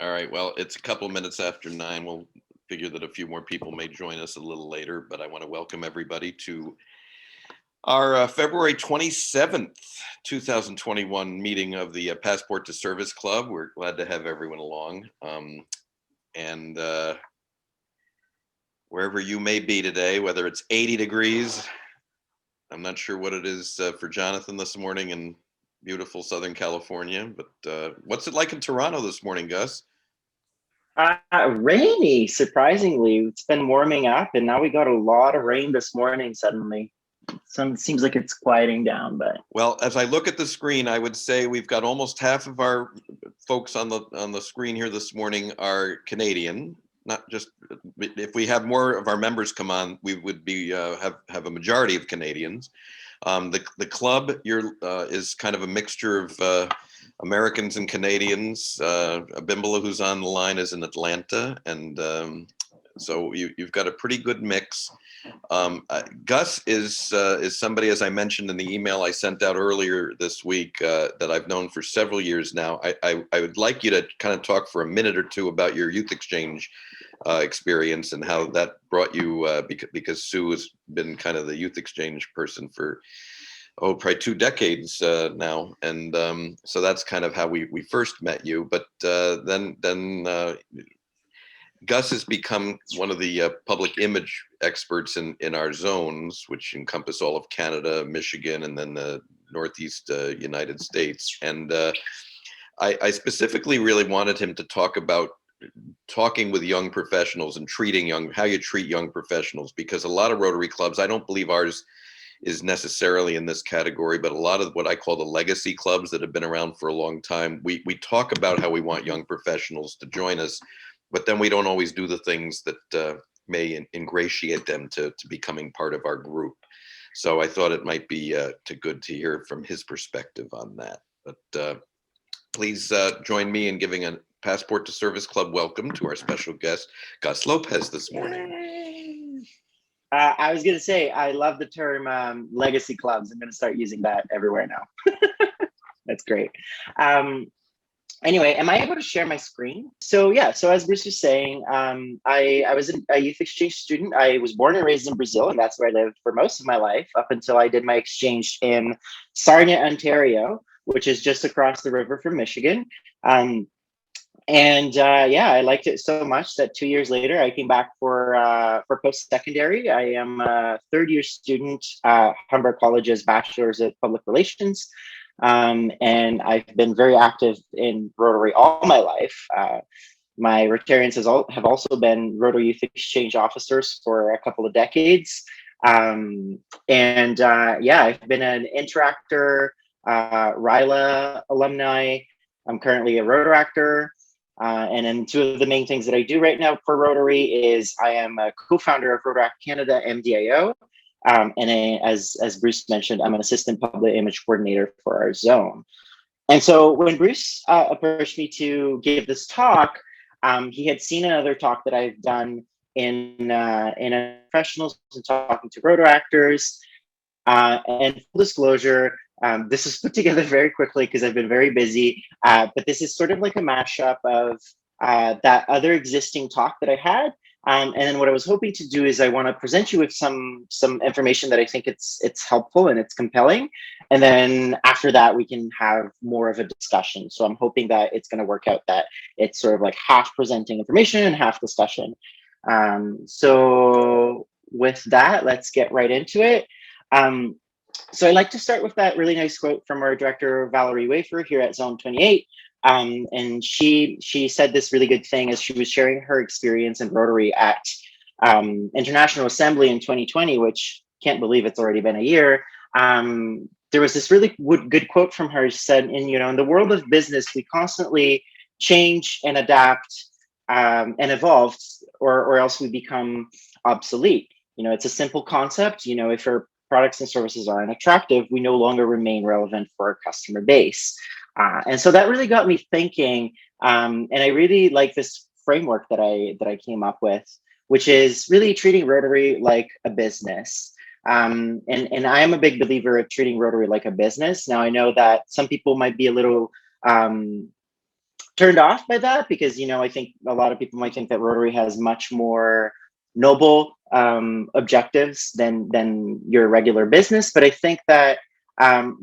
All right. Well, it's a couple minutes after 9. We'll figure that a few more people may join us a little later, but I want to welcome everybody to our February 27th, 2021 meeting of the Passport to Service Club. We're glad to have everyone along. And wherever you may be today, whether it's 80 degrees, I'm not sure what it is for Jonathan this morning in beautiful Southern California, but what's it like in Toronto this morning, Gus? Rainy, surprisingly. It's been warming up, and now we got a lot of rain this morning suddenly. Seems like it's quieting down, but well, as I look at the screen, I would say we've got almost half of our folks on the screen here this morning are Canadian. Not just if we have more of our members come on, we would be have a majority of Canadians. The club is kind of a mixture of Americans and Canadians. Abimbala, who's on the line, is in Atlanta, and so you've got a pretty good mix. Gus is somebody, as I mentioned in the email I sent out earlier this week, that I've known for several years now. I would like you to kind of talk for a minute or two about your youth exchange experience and how that brought you, because Sue has been kind of the youth exchange person for probably 2 decades now, and so that's kind of how we first met you. But then Gus has become one of the public image experts in our zones, which encompass all of Canada, Michigan, and then the Northeast United States. And I specifically really wanted him to talk about talking with young professionals and how you treat young professionals, because a lot of Rotary clubs, I don't believe ours is necessarily in this category, but a lot of what I call the legacy clubs that have been around for a long time, we talk about how we want young professionals to join us, but then we don't always do the things that may ingratiate them to becoming part of our group. So I thought it might be good to hear from his perspective on that. But please join me in giving a Passport to Service Club welcome to our special guest, Gus Lopes, this morning. I was going to say, I love the term legacy clubs. I'm going to start using that everywhere now. That's great. Anyway, am I able to share my screen? So as Bruce was saying, I was a youth exchange student. I was born and raised in Brazil, and that's where I lived for most of my life, up until I did my exchange in Sarnia, Ontario, which is just across the river from Michigan. I liked it so much that 2 years later, I came back for post-secondary. I am a third-year student at Humber College's Bachelor's of Public Relations. And I've been very active in Rotary all my life. My Rotarians have also been Rotary Youth Exchange officers for a couple of decades. I've been an Interactor, RILA alumni. I'm currently a Rotaractor. And then 2 of the main things that I do right now for Rotary is I am a co-founder of Rotaract Canada MDIO. As Bruce mentioned, I'm an assistant public image coordinator for our zone. And so when Bruce approached me to give this talk, he had seen another talk that I've done in professionals and talking to Rotaractors. And full disclosure, this is put together very quickly because I've been very busy, but this is sort of like a mashup of that other existing talk that I had. And then what I was hoping to do is I want to present you with some information that I think it's helpful and it's compelling. And then after that, we can have more of a discussion. So I'm hoping that it's going to work out that it's sort of like half presenting information and half discussion. So with that, let's get right into it. So I'd like to start with that really nice quote from our director, Valerie Wafer, here at Zone 28. And she said this really good thing as she was sharing her experience in Rotary at International Assembly in 2020, which can't believe it's already been a year. There was this really good quote from her. She said, in the world of business, we constantly change and adapt and evolve, or else we become obsolete. It's a simple concept. If our products and services are unattractive, we no longer remain relevant for our customer base. And so that really got me thinking, and I really like this framework that I came up with, which is really treating Rotary like a business. And I am a big believer of treating Rotary like a business. Now, I know that some people might be a little turned off by that because, I think a lot of people might think that Rotary has much more noble objectives than your regular business. But I think that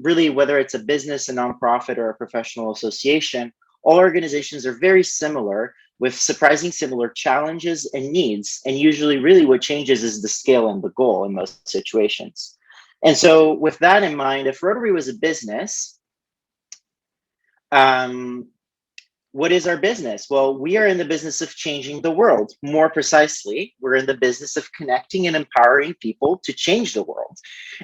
really, whether it's a business, a nonprofit, or a professional association, all organizations are very similar with surprising similar challenges and needs. And usually really what changes is the scale and the goal in most situations. And so with that in mind, if Rotary was a business, what is our business? Well, we are in the business of changing the world. More precisely, we're in the business of connecting and empowering people to change the world.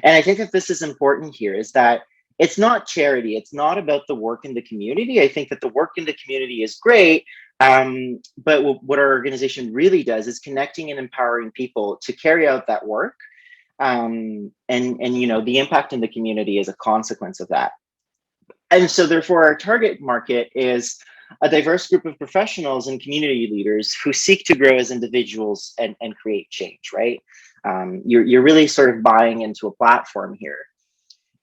And I think that this is important here, is that it's not charity. It's not about the work in the community. I think that the work in the community is great. But what our organization really does is connecting and empowering people to carry out that work. And the impact in the community is a consequence of that. And so therefore our target market is a diverse group of professionals and community leaders who seek to grow as individuals and create change, right? You're really sort of buying into a platform here.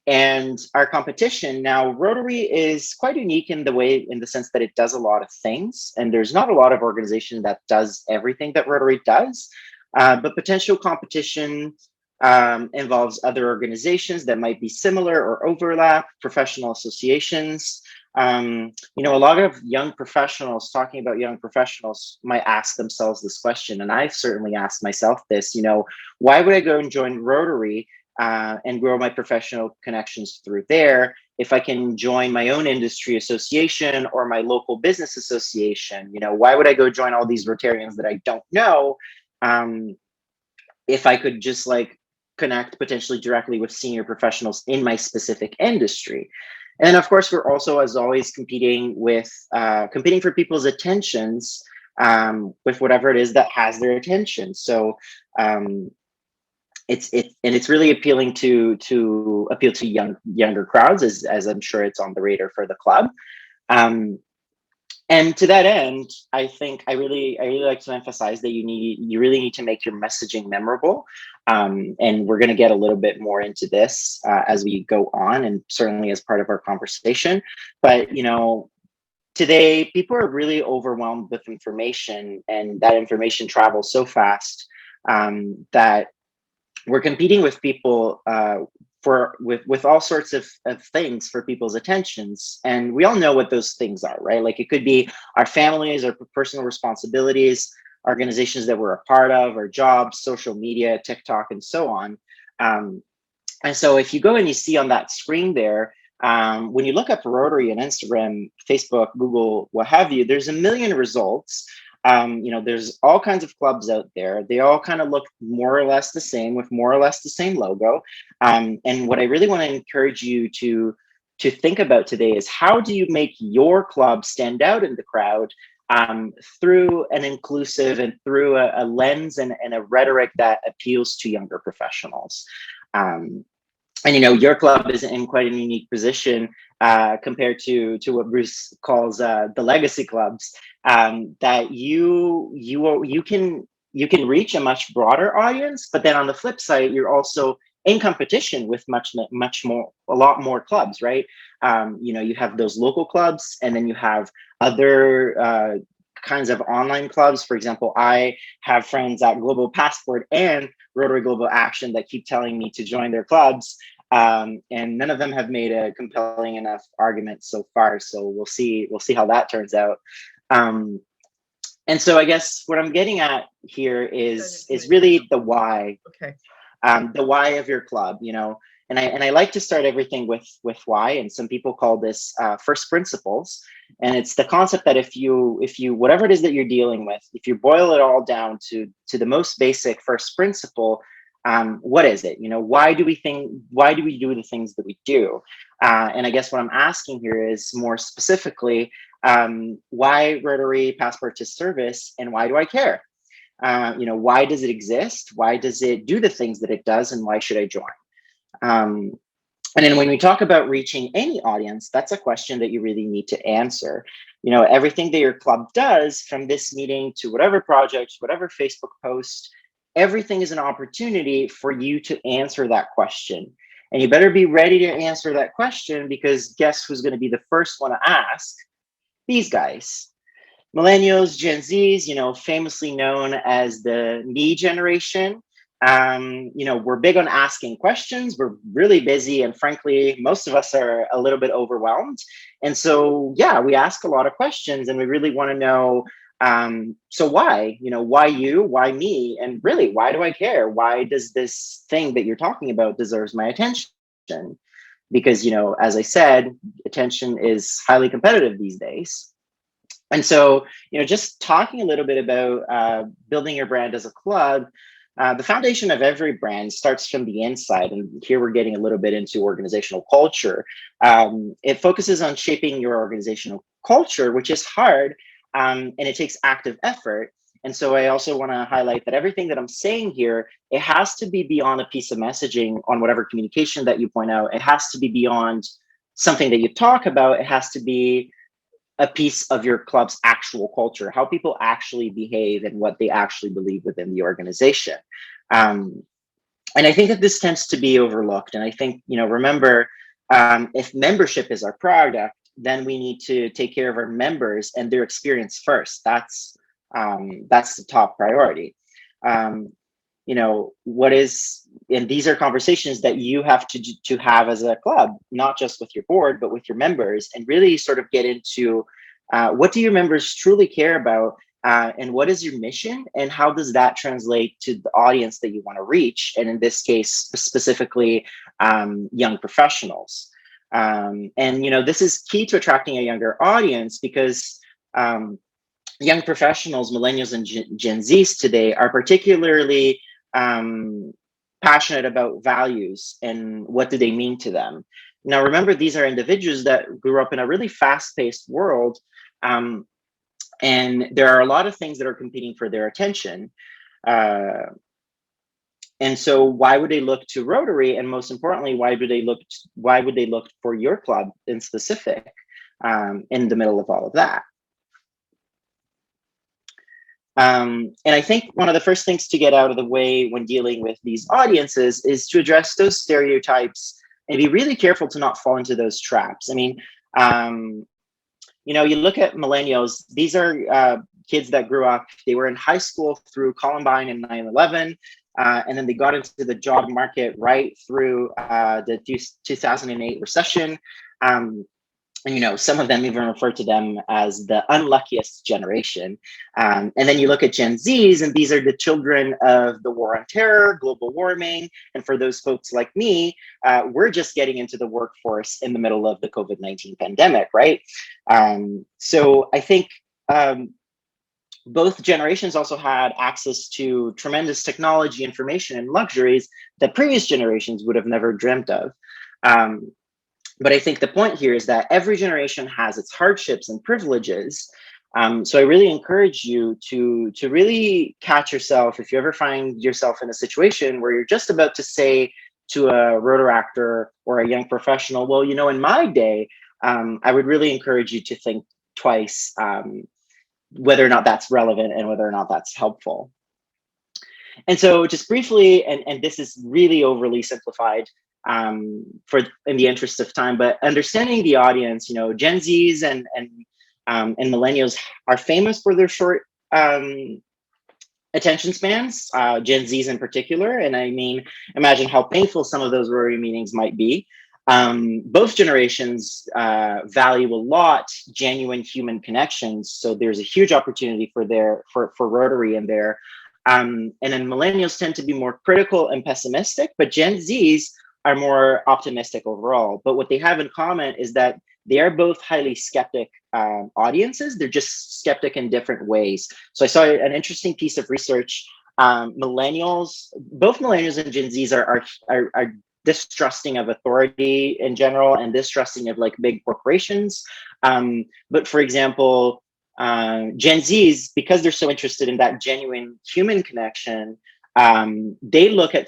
And our competition now, Rotary is quite unique in the sense that it does a lot of things, and there's not a lot of organization that does everything that Rotary does, but potential competition involves other organizations that might be similar or overlap, professional associations. A lot of young professionals, talking about young professionals, might ask themselves this question, and I've certainly asked myself this, why would I go and join Rotary and grow my professional connections through there if I can join my own industry association or my local business association? Why would I go join all these Rotarians that I don't know if I could just connect potentially directly with senior professionals in my specific industry? And of course, we're also, as always, competing for people's attentions with whatever it is that has their attention. So it's really appealing to appeal to younger crowds, as I'm sure it's on the radar for the club. And to that end, I think I really like to emphasize that you really need to make your messaging memorable. And we're going to get a little bit more into this as we go on, and certainly as part of our conversation. But today people are really overwhelmed with information, and that information travels so fast that we're competing with people with all sorts of things for people's attentions. And we all know what those things are, right? It could be our families, our personal responsibilities, organizations that we're a part of, our jobs, social media, TikTok, and so on. And so if you go and you see on that screen there, when you look up Rotary on Instagram, Facebook, Google, what have you, there's a million results. There's all kinds of clubs out there. They all kind of look more or less the same, with more or less the same logo. And what I really want to encourage you to think about today is, how do you make your club stand out in the crowd through an inclusive and through a lens and a rhetoric that appeals to younger professionals? And your club is in quite a unique position compared to what Bruce calls the legacy clubs, that you can reach a much broader audience, but then on the flip side, you're also in competition with a lot more clubs, right? You have those local clubs, and then you have other kinds of online clubs. For example, I have friends at Global Passport and Rotary Global Action that keep telling me to join their clubs. And none of them have made a compelling enough argument so far. So we'll see how that turns out. And so I guess what I'm getting at here is really the why. Okay. The why of your club, and I like to start everything with why. And some people call this first principles. And it's the concept that if you whatever it is that you're dealing with, if you boil it all down to the most basic first principle, what is it? Why do we do the things that we do? And I guess what I'm asking here is, more specifically, why Rotary Passport to Service, and why do I care? Why does it exist? Why does it do the things that it does? And why should I join? And then when we talk about reaching any audience, that's a question that you really need to answer. Everything that your club does, from this meeting to whatever project, whatever Facebook post, everything is an opportunity for you to answer that question. And you better be ready to answer that question, because guess who's going to be the first one to ask? these guys. Millennials, Gen Zs, famously known as the me generation. We're big on asking questions. We're really busy, and frankly, most of us are a little bit overwhelmed. And so, yeah, we ask a lot of questions, and we really want to know. So why? Why you? Why me? And really, why do I care? Why does this thing that you're talking about deserves my attention? Because, as I said, attention is highly competitive these days. And so, just talking a little bit about building your brand as a club, the foundation of every brand starts from the inside. And here we're getting a little bit into organizational culture. It focuses on shaping your organizational culture, which is hard, and it takes active effort. And so I also want to highlight that everything that I'm saying here, it has to be beyond a piece of messaging on whatever communication that you point out. It has to be beyond something that you talk about. It has to be a piece of your club's actual culture, how people actually behave and what they actually believe within the organization. And I think that this tends to be overlooked. And I think, remember, if membership is our product, then we need to take care of our members and their experience first. That's the top priority. And these are conversations that you have to have as a club, not just with your board, but with your members, and really sort of get into what do your members truly care about, and what is your mission, and how does that translate to the audience that you want to reach, and in this case, specifically, young professionals. This is key to attracting a younger audience because young professionals, millennials and Gen Zs today are particularly passionate about values and what do they mean to them. Now, remember, these are individuals that grew up in a really fast-paced world, and there are a lot of things that are competing for their attention. And so why would they look to Rotary? And most importantly, why would they look for your club in specific in the middle of all of that? And I think one of the first things to get out of the way when dealing with these audiences is to address those stereotypes and be really careful to not fall into those traps. I mean, you look at millennials, these are kids that grew up, they were in high school through Columbine and 9/11, and then they got into the job market right through the 2008 recession. Some of them even refer to them as the unluckiest generation. And then you look at Gen Zs, and these are the children of the war on terror, global warming. And for those folks like me, we're just getting into the workforce in the middle of the COVID-19 pandemic, right? So I think both generations also had access to tremendous technology, information, and luxuries that previous generations would have never dreamt of. But I think the point here is that every generation has its hardships and privileges. So I really encourage you to really catch yourself if you ever find yourself in a situation where you're just about to say to a Rotaractor or a young professional, well, in my day, I would really encourage you to think twice whether or not that's relevant and whether or not that's helpful. And so just briefly, and this is really overly simplified, in the interest of time, but understanding the audience, Gen Zs and millennials are famous for their short attention spans, Gen Zs in particular. And I mean, imagine how painful some of those Rotary meetings might be. Both generations value a lot genuine human connections. So there's a huge opportunity for Rotary in there. And then millennials tend to be more critical and pessimistic, but Gen Zs are more optimistic overall. But what they have in common is that they are both highly skeptic audiences. They're just skeptic in different ways. So I saw an interesting piece of research. Both millennials and Gen Zs are distrusting of authority in general and distrusting of like big corporations. But for example, Gen Zs, because they're so interested in that genuine human connection, they look at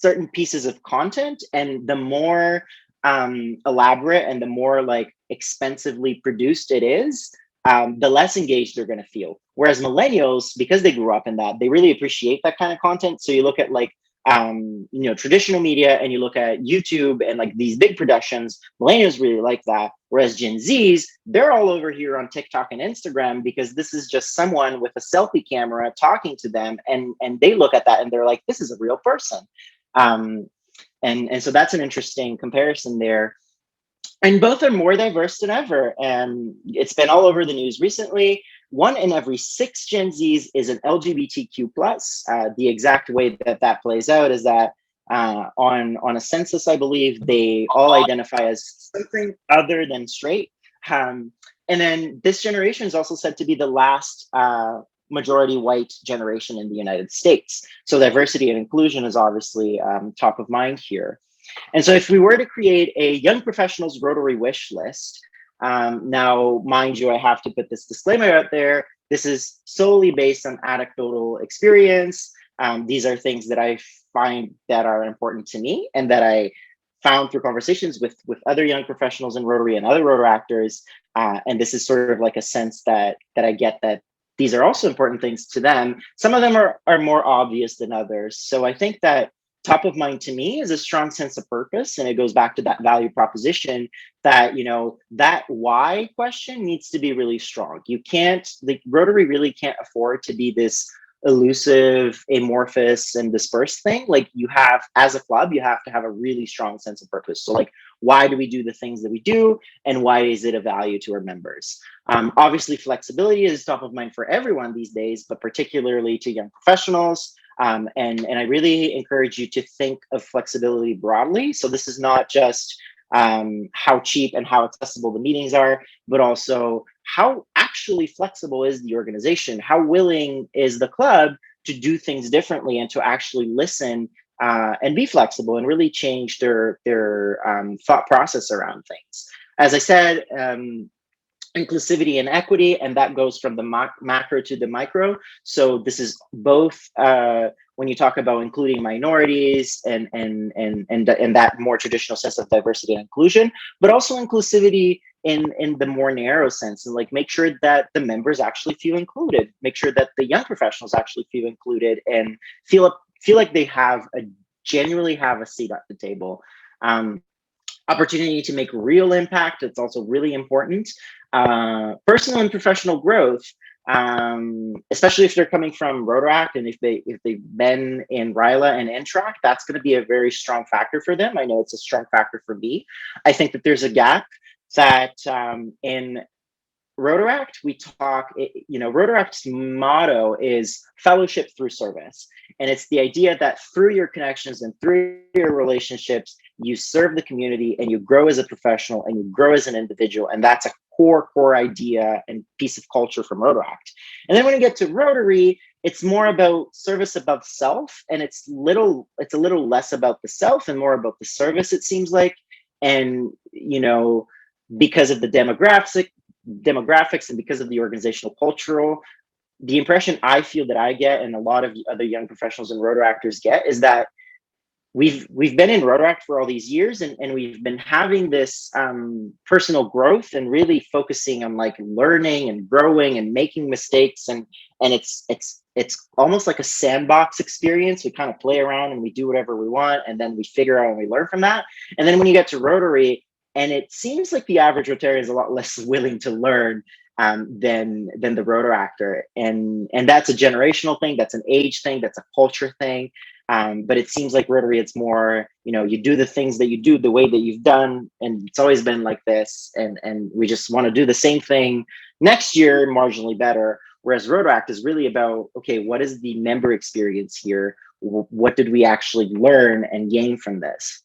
certain pieces of content, and the more elaborate and the more like expensively produced it is, the less engaged they're going to feel. Whereas millennials, because they grew up in that, they really appreciate that kind of content. So you look at like traditional media and you look at YouTube and like these big productions, millennials really like that. Whereas Gen Zs, they're all over here on TikTok and Instagram because this is just someone with a selfie camera talking to them, and they look at that and they're like, this is a real person. And so that's an interesting comparison there. And both are more diverse than ever. And it's been all over the news recently. 1 in every 6 Gen Zs is an LGBTQ plus. The exact way that plays out is that on a census, I believe they all identify as something other than straight. And then this generation is also said to be the last majority white generation in the United States. So diversity and inclusion is obviously top of mind here. And so if we were to create a young professionals Rotary wish list, now, mind you, I have to put this disclaimer out there. This is solely based on anecdotal experience. These are things that I find that are important to me and that I found through conversations with other young professionals in Rotary and other Rotaractors. And this is sort of like a sense that I get that these are also important things to them. Some of them are more obvious than others. So I think that top of mind to me is a strong sense of purpose. And it goes back to that value proposition that, that why question needs to be really strong. The Rotary really can't afford to be this elusive, amorphous, and dispersed thing. Like you have, as a club, you have to have a really strong sense of purpose. So like, why do we do the things that we do? And why is it a value to our members? Obviously, flexibility is top of mind for everyone these days, but particularly to young professionals. And I really encourage you to think of flexibility broadly. So this is not just how cheap and how accessible the meetings are, but also how actually flexible is the organization? How willing is the club to do things differently and to actually listen and be flexible and really change their thought process around things? As I said, inclusivity and equity, and that goes from the macro to the micro. So this is both when you talk about including minorities and that more traditional sense of diversity and inclusion, but also inclusivity in the more narrow sense, and like make sure that the members actually feel included, make sure that the young professionals actually feel included and feel like they genuinely have a seat at the table. Opportunity to make real impact. It's also really important. Personal and professional growth, especially if they're coming from Rotaract and if they've been in RILA and NTRAC, that's going to be a very strong factor for them. I know it's a strong factor for me. I think that there's a gap that in Rotaract, we talk, Rotaract's motto is fellowship through service. And it's the idea that through your connections and through your relationships, you serve the community and you grow as a professional and you grow as an individual. And that's a core idea and piece of culture from Rotaract. And then when you get to Rotary, it's more about service above self. And it's a little less about the self and more about the service, it seems like. And, because of the demographics and because of the organizational cultural, the impression I feel that I get and a lot of other young professionals and Rotaractors get is that we've been in Rotaract for all these years and we've been having this personal growth and really focusing on like learning and growing and making mistakes and it's almost like a sandbox experience. We kind of play around and we do whatever we want and then we figure out and we learn from that. And then when you get to Rotary, and it seems like the average Rotarian is a lot less willing to learn than the Rotaractor. And that's a generational thing, that's an age thing, that's a culture thing. But it seems like Rotary, it's more, you do the things that you do the way that you've done. And it's always been like this. And we just want to do the same thing next year, marginally better. Whereas Rotaract is really about, okay, what is the member experience here? What did we actually learn and gain from this?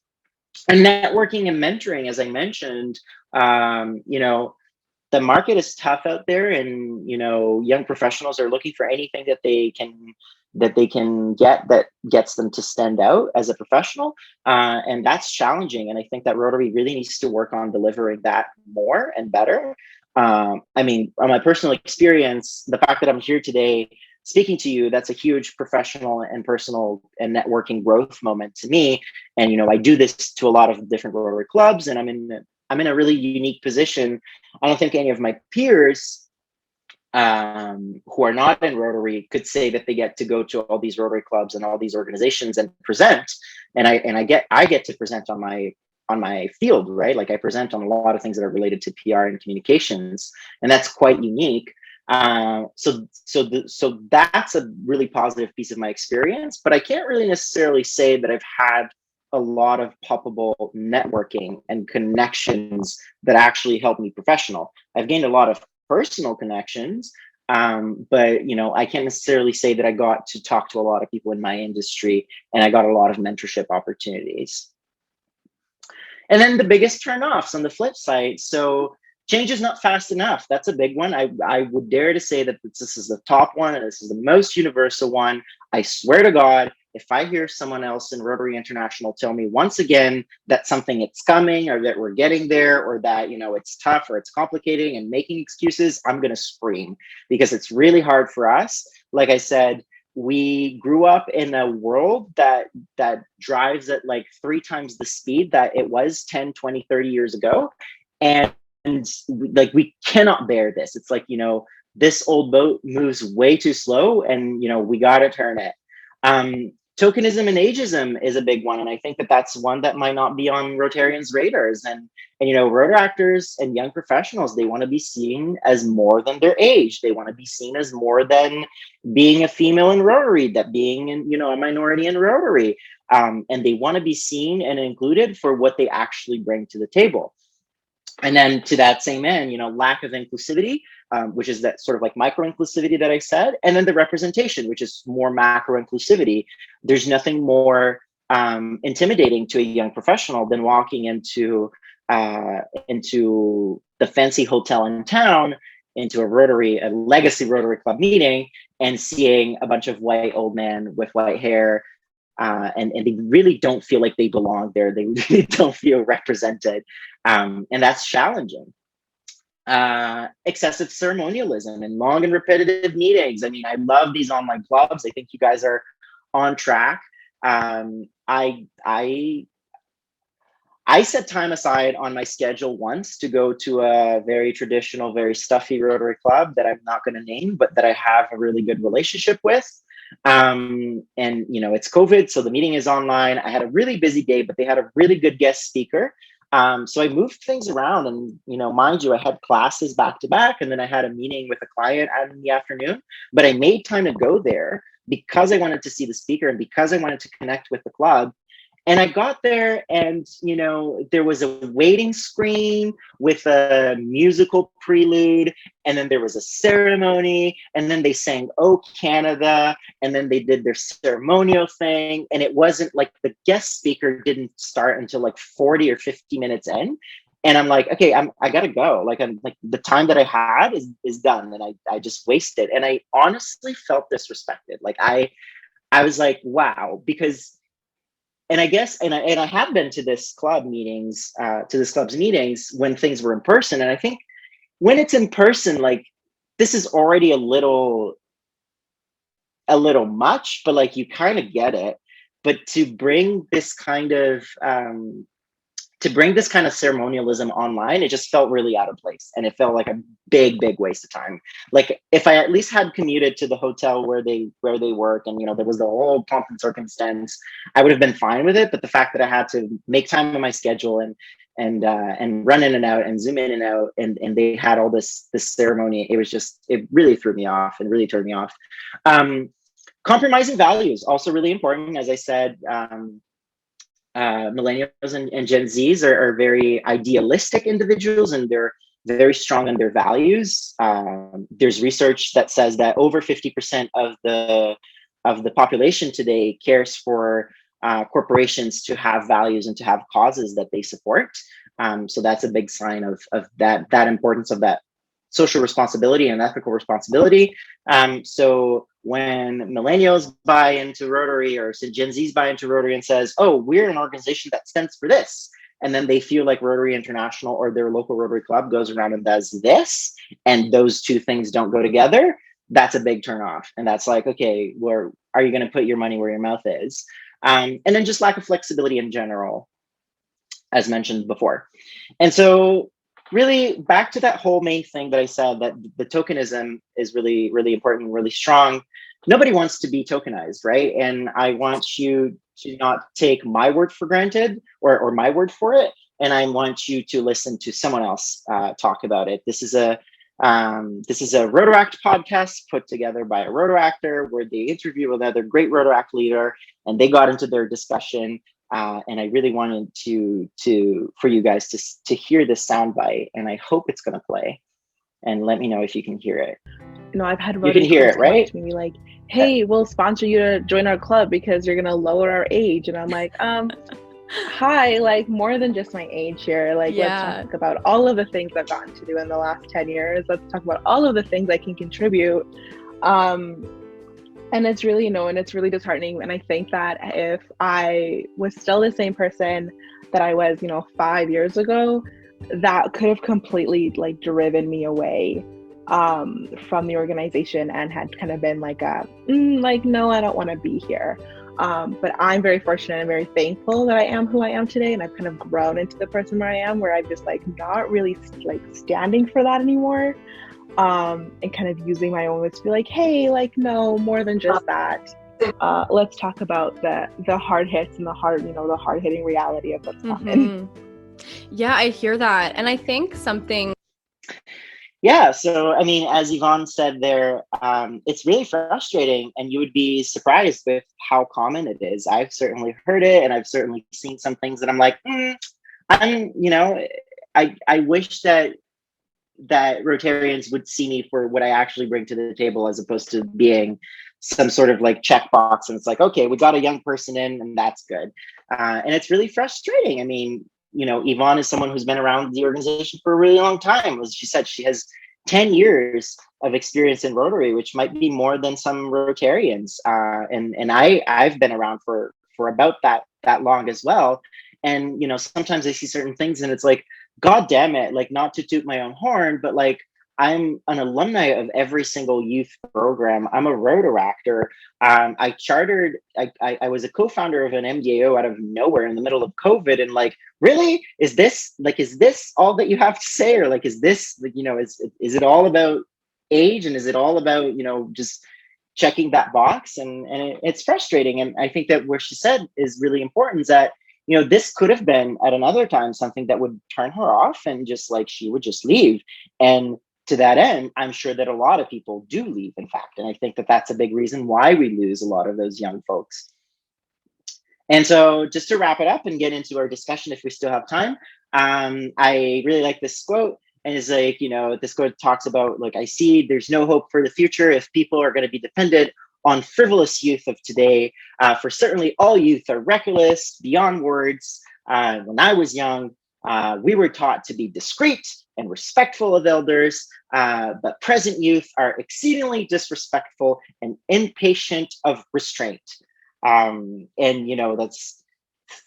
And networking and mentoring, as I mentioned, the market is tough out there, and young professionals are looking for anything that they can get that gets them to stand out as a professional, and that's challenging. And I think that Rotary really needs to work on delivering that more and better. On my personal experience, the fact that I'm here today speaking to you, that's a huge professional and personal and networking growth moment to me. And I do this to a lot of different Rotary clubs, and I'm in a really unique position. I don't think any of my peers who are not in Rotary could say that they get to go to all these Rotary clubs and all these organizations and present, and I get to present on my field, right? Like I present on a lot of things that are related to PR and communications, and that's quite unique. So that's a really positive piece of my experience, but I can't really necessarily say that I've had a lot of palpable networking and connections that actually help me professional. I've gained a lot of personal connections, but I can't necessarily say that I got to talk to a lot of people in my industry and I got a lot of mentorship opportunities. And then the biggest turnoffs on the flip side. So change is not fast enough. That's a big one. I would dare to say that this is the top one and this is the most universal one. I swear to God, if I hear someone else in Rotary International tell me once again that something it's coming or that we're getting there or that, it's tough or it's complicating and making excuses, I'm going to scream because it's really hard for us. Like I said, we grew up in a world that drives at like 3 times the speed that it was 10, 20, 30 years ago. And like, we cannot bear this. It's like, this old boat moves way too slow and, we got to turn it. Tokenism and ageism is a big one. And I think that that's one that might not be on Rotarians' radars. And Rotaractors and young professionals, they want to be seen as more than their age. They want to be seen as more than being a female in Rotary, that being a minority in Rotary. And they want to be seen and included for what they actually bring to the table. And then to that same end, lack of inclusivity, which is that sort of like micro inclusivity that I said, and then the representation, which is more macro inclusivity. There's nothing more intimidating to a young professional than walking into the fancy hotel in town, into a legacy Rotary Club meeting, and seeing a bunch of white old men with white hair. And they really don't feel like they belong there. They really don't feel represented. And that's challenging. Excessive ceremonialism and long and repetitive meetings. I mean, I love these online clubs. I think you guys are on track. I set time aside on my schedule once to go to a very traditional, very stuffy Rotary club that I'm not going to name, but that I have a really good relationship with. And it's COVID, so the meeting is online. I had a really busy day, but they had a really good guest speaker. So I moved things around, and mind you, I had classes back to back, and then I had a meeting with a client in the afternoon. But I made time to go there because I wanted to see the speaker and because I wanted to connect with the club. And I got there and, there was a waiting screen with a musical prelude. And then there was a ceremony. And then they sang, "Oh, Canada." And then they did their ceremonial thing. And it wasn't like the guest speaker didn't start until like 40 or 50 minutes in. And I'm like, okay, I got to go. I'm like, the time that I had is done. And I just wasted. And I honestly felt disrespected. Like I was like, wow, because and I guess, and I have been to this club's meetings when things were in person. And I think when it's in person, like this is already a little much, but like you kind of get it. But to bring this kind of ceremonialism online, it just felt really out of place, and it felt like a big waste of time. Like if I at least had commuted to the hotel where they work, and there was the whole pomp and circumstance, I would have been fine with it. But the fact that I had to make time on my schedule and run in and out and zoom in and out, and they had all this ceremony, it really threw me off and really turned me off. Compromising values, also really important. As I said, millennials and Gen Zs are very idealistic individuals, and they're very strong in their values. There's research that says that over 50% of the population today cares for corporations to have values and to have causes that they support. So that's a big sign of that importance of that social responsibility and ethical responsibility. So when millennials buy into Rotary, or Gen Zs buy into Rotary and says, "Oh, we're an organization that stands for this," and then they feel like Rotary International or their local Rotary club goes around and does this, and those two things don't go together, that's a big turnoff. And that's like, okay, where are you going to put your money where your mouth is? And then just lack of flexibility in general, as mentioned before. And so really back to that whole main thing that I said, that the tokenism is really, really important, really strong. Nobody wants to be tokenized, right? And I want you to not take my word for granted, or my word for it. And I want you to listen to someone else talk about it. This is a Rotaract podcast put together by a Rotaractor, where they interview another great Rotaract leader, and they got into their discussion. And I really wanted for you guys to hear this soundbite, and I hope it's going to play. And let me know if you can hear it. No, I've had You can hear it, right? to me like, "Hey, we'll sponsor you to join our club because you're gonna lower our age," and I'm like, hi, like more than just my age here. Like, let's talk about all of the things I've gotten to do in the last 10 years. Let's talk about all of the things I can contribute. And it's really, and it's really disheartening. And I think that if I was still the same person that I was, 5 years ago, that could have completely like driven me away from the organization, and had kind of been like no, I don't want to be here. But I'm very fortunate and very thankful that I am who I am today, and I've kind of grown into the person where I am, where I'm just like not really like standing for that anymore, and kind of using my own words to be like, hey, like no, more than just that. Let's talk about the hard hits and the hard-hitting reality of what's coming. Yeah, I hear that, and I think something. Yeah, so I mean, as Yvonne said there, it's really frustrating, and you would be surprised with how common it is. I've certainly heard it, and I've certainly seen some things that I'm like, I wish that Rotarians would see me for what I actually bring to the table, as opposed to being some sort of like checkbox. And it's like, okay, we got a young person in, and that's good. And it's really frustrating. I mean, Yvonne is someone who's been around the organization for a really long time. As she said, she has 10 years of experience in Rotary, which might be more than some Rotarians. And I've been around for about that long as well. And, sometimes I see certain things and it's like, God damn it, like, not to toot my own horn, but like, I'm an alumni of every single youth program. I'm a Rotaractor. I was a co-founder of an MDAO out of nowhere in the middle of COVID. And like, really, is this all that you have to say? Or like, is this, like, is it all about age? And is it all about, just checking that box? And it's frustrating. And I think that where she said is really important, is that, this could have been at another time something that would turn her off, and just like, she would just leave. And to that end, I'm sure that a lot of people do leave, in fact. And I think that that's a big reason why we lose a lot of those young folks. And so just to wrap it up and get into our discussion, if we still have time, I really like this quote. And it's like, this quote talks about, like, I see there's no hope for the future if people are going to be dependent on frivolous youth of today. For certainly all youth are reckless, beyond words. When I was young, we were taught to be discreet and respectful of elders, but present youth are exceedingly disrespectful and impatient of restraint. And that's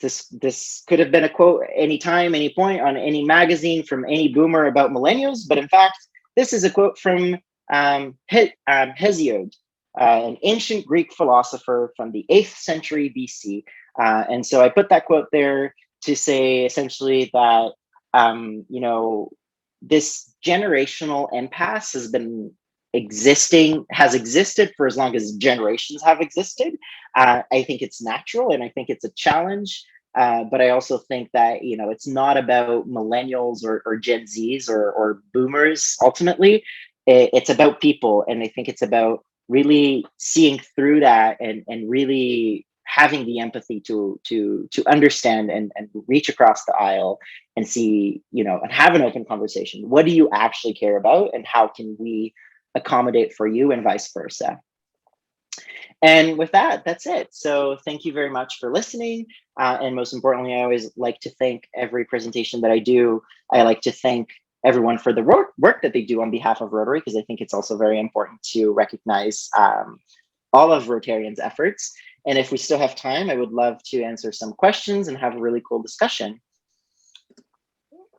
this could have been a quote anytime, any point, on any magazine from any boomer about millennials, but in fact, this is a quote from Hesiod, an ancient Greek philosopher from the 8th century BC. And so I put that quote there to say essentially that, this generational impasse has existed for as long as generations have existed. I think it's natural, and I think it's a challenge. But I also think that, it's not about millennials or Gen Zs or boomers. Ultimately, it's about people. And I think it's about really seeing through that, and really having the empathy to understand and reach across the aisle and see, and have an open conversation. What do you actually care about, and how can we accommodate for you, and vice versa? And with that, that's it. So thank you very much for listening. And most importantly, I always like to thank every presentation that I do. I like to thank everyone for the work that they do on behalf of Rotary, because I think it's also very important to recognize all of Rotarians' efforts. And if we still have time, I would love to answer some questions and have a really cool discussion.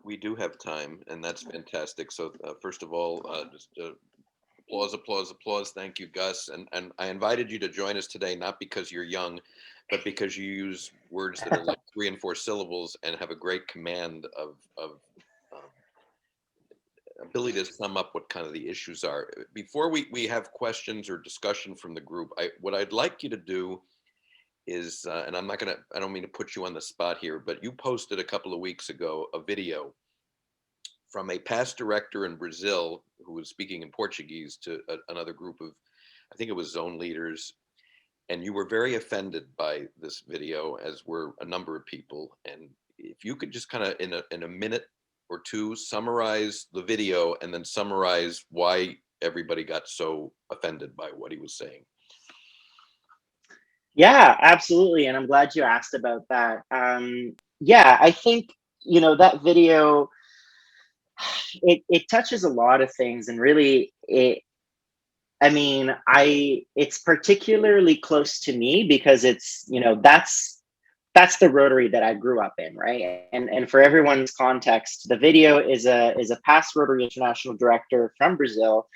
We do have time, and that's fantastic. So first of all, just applause. Thank you, Gus. And I invited you to join us today, not because you're young, but because you use words that are like 3 and 4 syllables and have a great command of ability to sum up what kind of the issues are. Before we have questions or discussion from the group, what I'd like you to do is, and I don't mean to put you on the spot here, but you posted a couple of weeks ago a video from a past director in Brazil who was speaking in Portuguese to another group of, I think it was zone leaders. And you were very offended by this video, as were a number of people. And if you could just kind of in a minute or two summarize the video and then summarize why everybody got so offended by what he was saying. Yeah, absolutely. And I'm glad you asked about that. Yeah, I think, that video, it touches a lot of things, and really it's particularly close to me because it's, that's the Rotary that I grew up in, right? And for everyone's context, the video is a past Rotary International director from Brazil,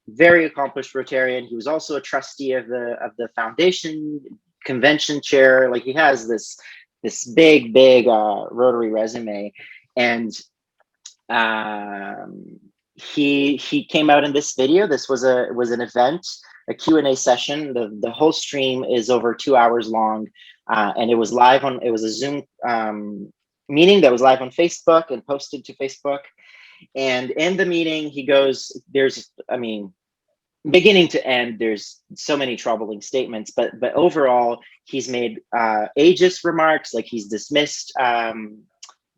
very accomplished Rotarian. He was also a trustee of the foundation, convention chair. Like, he has this big Rotary resume, and he came out in this video. This was an event, a Q&A session. The whole stream is over 2 hours long, and it was a Zoom meeting that was live on Facebook and posted to Facebook. And in the meeting, he goes, beginning to end, there's so many troubling statements, but overall, he's made ageist remarks, like he's dismissed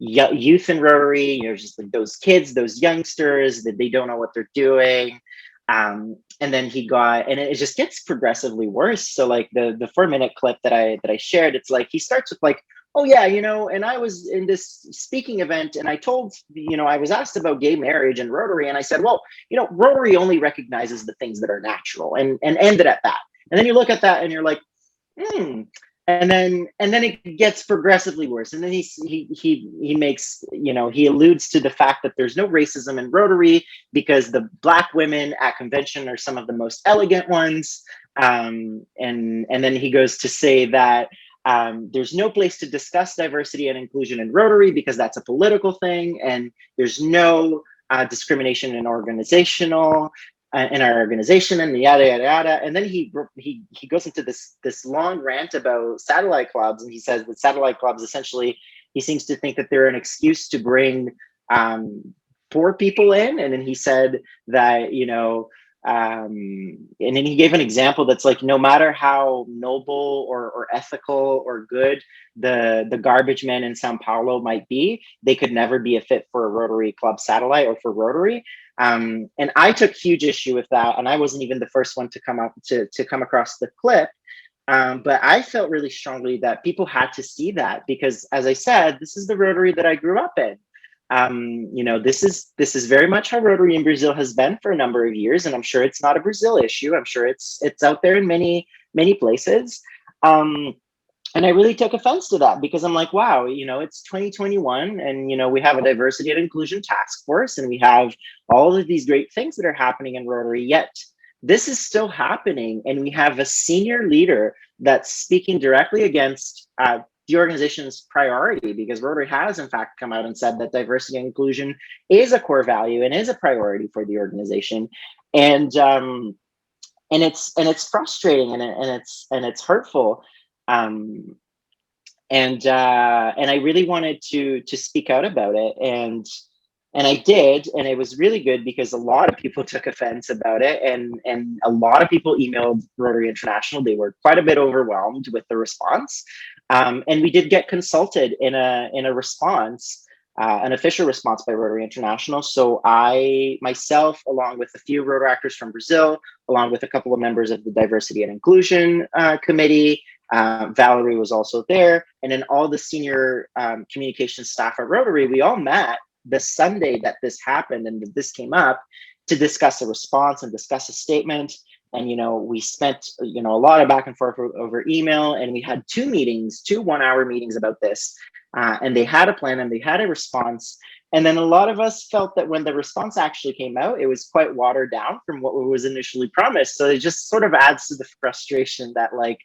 youth in Rotary, just like those kids, those youngsters, that they don't know what they're doing. And then and it just gets progressively worse. So like the 4-minute clip that I shared, it's like he starts with like, oh yeah, and I was in this speaking event and I told, I was asked about gay marriage and Rotary, and I said, well, Rotary only recognizes the things that are natural, and ended at that. And then you look at that and you're like, And then it gets progressively worse. And then he makes, he alludes to the fact that there's no racism in Rotary because the Black women at convention are some of the most elegant ones. And then he goes to say that there's no place to discuss diversity and inclusion in Rotary because that's a political thing, and there's no discrimination in in our organization, and yada yada yada. And then he goes into this long rant about satellite clubs, and he says that satellite clubs, essentially, he seems to think that they're an excuse to bring poor people in. And then he said that and then he gave an example that's like, no matter how noble or ethical or good the garbage men in Sao Paulo might be, they could never be a fit for a Rotary Club satellite or for Rotary. And I took huge issue with that, and I wasn't even the first one to come across the clip. But I felt really strongly that people had to see that because, as I said, this is the Rotary that I grew up in. This is very much how Rotary in Brazil has been for a number of years, and I'm sure it's not a Brazil issue. I'm sure it's out there in many places. And I really took offense to that because I'm like, wow, it's 2021, and we have a diversity and inclusion task force, and we have all of these great things that are happening in Rotary, yet this is still happening, and we have a senior leader that's speaking directly against the organization's priority, because Rotary has in fact come out and said that diversity and inclusion is a core value and is a priority for the organization. And it's frustrating, and it's hurtful. And I really wanted to speak out about it, and I did, and it was really good because a lot of people took offense about it, and a lot of people emailed Rotary International. They were quite a bit overwhelmed with the response, and we did get consulted in a response, an official response by Rotary International. So I myself, along with a few Rotaractors from Brazil, along with a couple of members of the Diversity and Inclusion Committee. Valerie was also there, and then all the senior communications staff at Rotary, we all met the Sunday that this happened and that this came up to discuss a response and discuss a statement. And we spent a lot of back and forth over email, and we had two 1-hour meetings about this, and they had a plan and they had a response. And then a lot of us felt that when the response actually came out, it was quite watered down from what was initially promised. So it just sort of adds to the frustration that, like,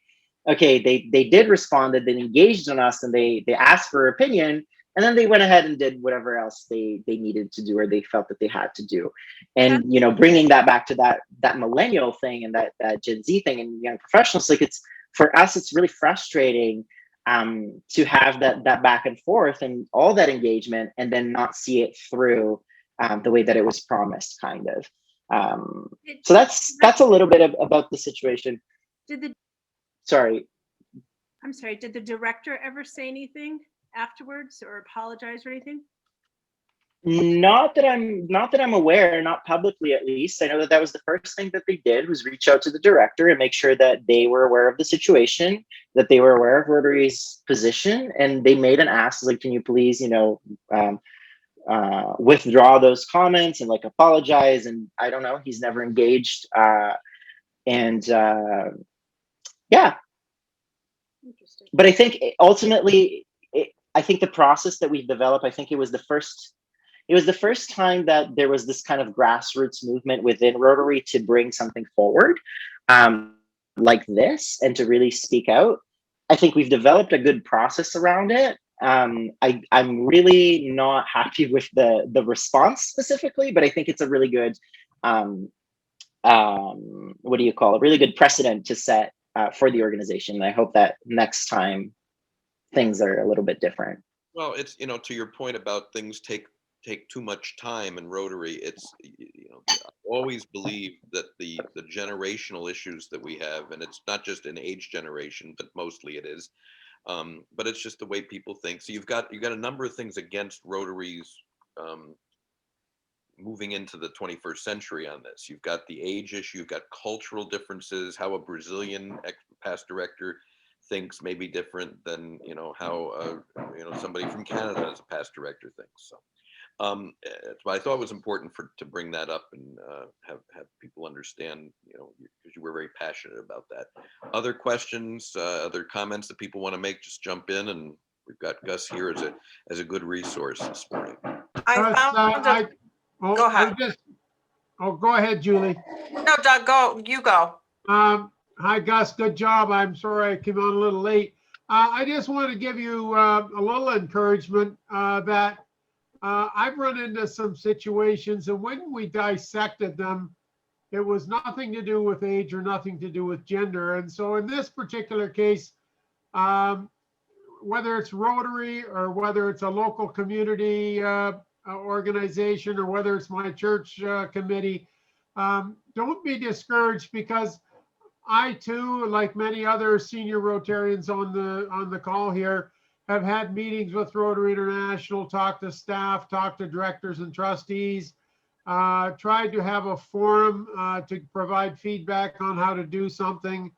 okay, they did respond, that they engaged on us, and they asked for opinion, And then they went ahead and did whatever else they needed to do or they felt that they had to do. And, you know, bringing that back to that millennial thing and that Gen Z thing and young professionals, like for us, it's really frustrating to have that back and forth and all that engagement and then not see it through the way that it was promised, kind of. So that's a little bit about the situation. Sorry. I'm sorry, did the director ever say anything afterwards or apologize or anything? Not that I'm aware, not publicly at least. I know that was the first thing that they did was reach out to the director and make sure that they were aware of the situation, that they were aware of Rotary's position, and they made an ask like, can you please, you know, withdraw those comments and like apologize? And I don't know, he's never engaged. Yeah. Interesting. But I think ultimately, I think the process that we've developed, I think it was the first time that there was this kind of grassroots movement within Rotary to bring something forward like this and to really speak out. I think we've developed a good process around it. I'm really not happy with the response specifically, but I think it's a really good, what do you call it? Really good precedent to set for the organization. And I hope that next time things are a little bit different. Well, it's, you know, to your point about things take too much time in Rotary, it's, you know, I always believe that the generational issues that we have, and it's not just an age generation, but mostly it is, but it's just the way people think. So you've got a number of things against Rotary's moving into the 21st century on this. You've got the age issue, you've got cultural differences, how a Brazilian past director thinks may be different than, you know, how you know, somebody from Canada as a past director thinks. So I thought it was important to bring that up and have people understand, you know, because you were very passionate about that. Other questions, other comments that people want to make, just jump in, and we've got Gus here as a good resource this morning. Go ahead. Go ahead, Julie. No, Doug, go. You go. Hi, Gus. Good job. I'm sorry I came on a little late. I just want to give you a little encouragement that I've run into some situations, and when we dissected them, it was nothing to do with age or nothing to do with gender. And so in this particular case, whether it's Rotary or whether it's a local community organization or whether it's my church committee, don't be discouraged, because I too, like many other senior Rotarians on the call here, have had meetings with Rotary International, talked to staff, talked to directors and trustees, tried to have a forum to provide feedback on how to do something.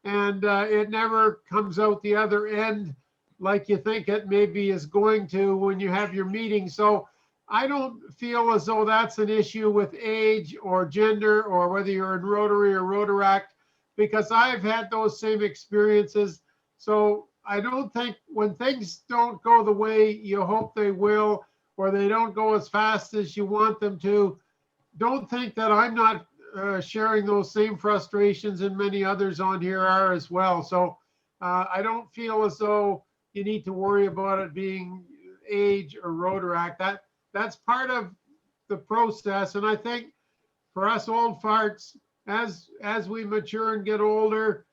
And it never comes out the other end like you think it maybe is going to when you have your meeting. So I don't feel as though that's an issue with age or gender or whether you're in Rotary or Rotaract, because I've had those same experiences. So I don't think when things don't go the way you hope they will, or they don't go as fast as you want them to, don't think that I'm not sharing those same frustrations, and many others on here are as well. So I don't feel as though you need to worry about it being age or Rotaract. That's part of the process. And I think for us old farts, as we mature and get older,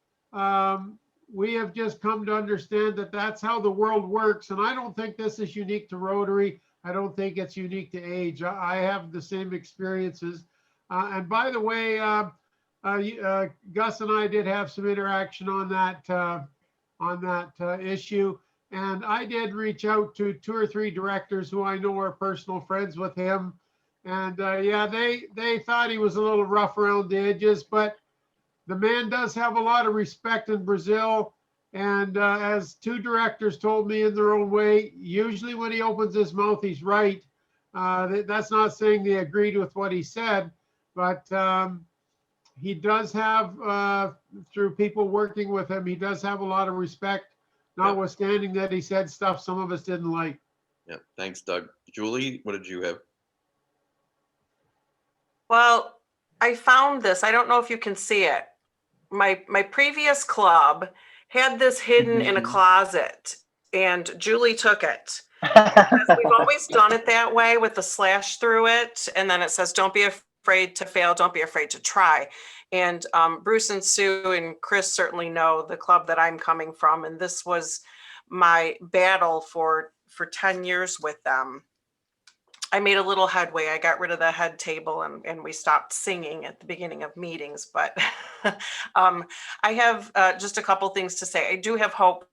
we have just come to understand that that's how the world works. And I don't think this is unique to Rotary. I don't think it's unique to age. I have the same experiences. And by the way, Gus and I did have some interaction on that issue. And I did reach out to 2 or 3 directors who I know are personal friends with him. And yeah, they thought he was a little rough around the edges, but the man does have a lot of respect in Brazil. And as 2 directors told me in their own way, usually when he opens his mouth, he's right. That's not saying they agreed with what he said, but he does have, through people working with him, he does have a lot of respect, notwithstanding that he said stuff some of us didn't like. Yeah, thanks, Doug. Julie, what did you have? Well, I found this. I don't know if you can see it. My previous club had this hidden in a closet, and Julie took it. Because we've always done it that way with the slash through it. And then it says, don't be afraid to fail. Don't be afraid to try. And Bruce and Sue and Chris certainly know the club that I'm coming from. And this was my battle for 10 years with them. I made a little headway. I got rid of the head table and we stopped singing at the beginning of meetings. But I have just a couple things to say. I do have hope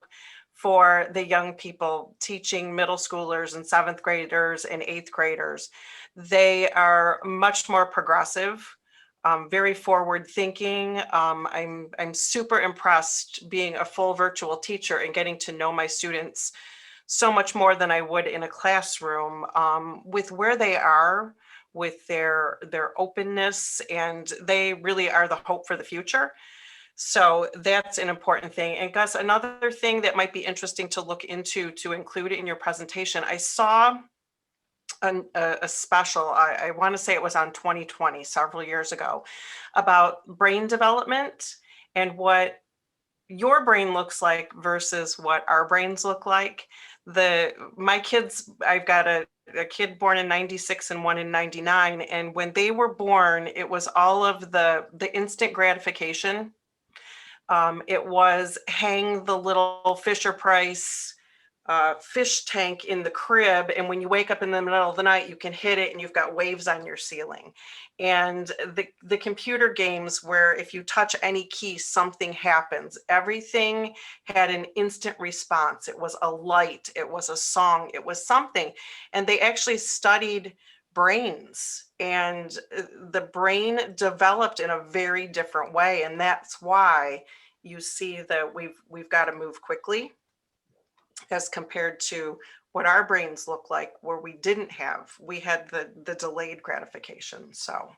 for the young people teaching middle schoolers and 7th graders and 8th graders. They are much more progressive, very forward thinking. I'm super impressed being a full virtual teacher and getting to know my students so much more than I would in a classroom, with where they are, with their openness, and they really are the hope for the future. So that's an important thing. And Gus, another thing that might be interesting to look into to include in your presentation, I saw a special, I want to say it was on 2020, several years ago, about brain development and what your brain looks like versus what our brains look like. My kids, I've got a kid born in 96 and one in 99. And when they were born, it was all of the instant gratification. It was hang the little Fisher Price fish tank in the crib. And when you wake up in the middle of the night, you can hit it and you've got waves on your ceiling. And the computer games where if you touch any key, something happens. Everything had an instant response. It was a light, it was a song, it was something. And they actually studied brains, and the brain developed in a very different way. And that's why you see that we've got to move quickly as compared to what our brains look like, where we had the delayed gratification. So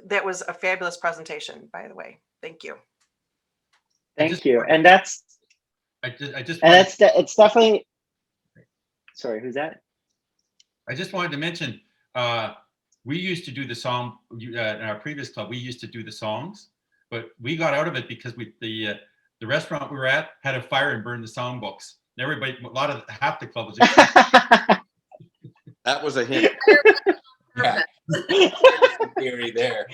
that was a fabulous presentation, by the way. Thank you. Thank you. And that's, it's definitely, sorry, who's that? I just wanted to mention, we used to do the song in our previous club. We used to do the songs, but we got out of it because the restaurant we were at had a fire and burned the songbooks. Everybody, half the club was. That was a hint. Yeah. Theory there.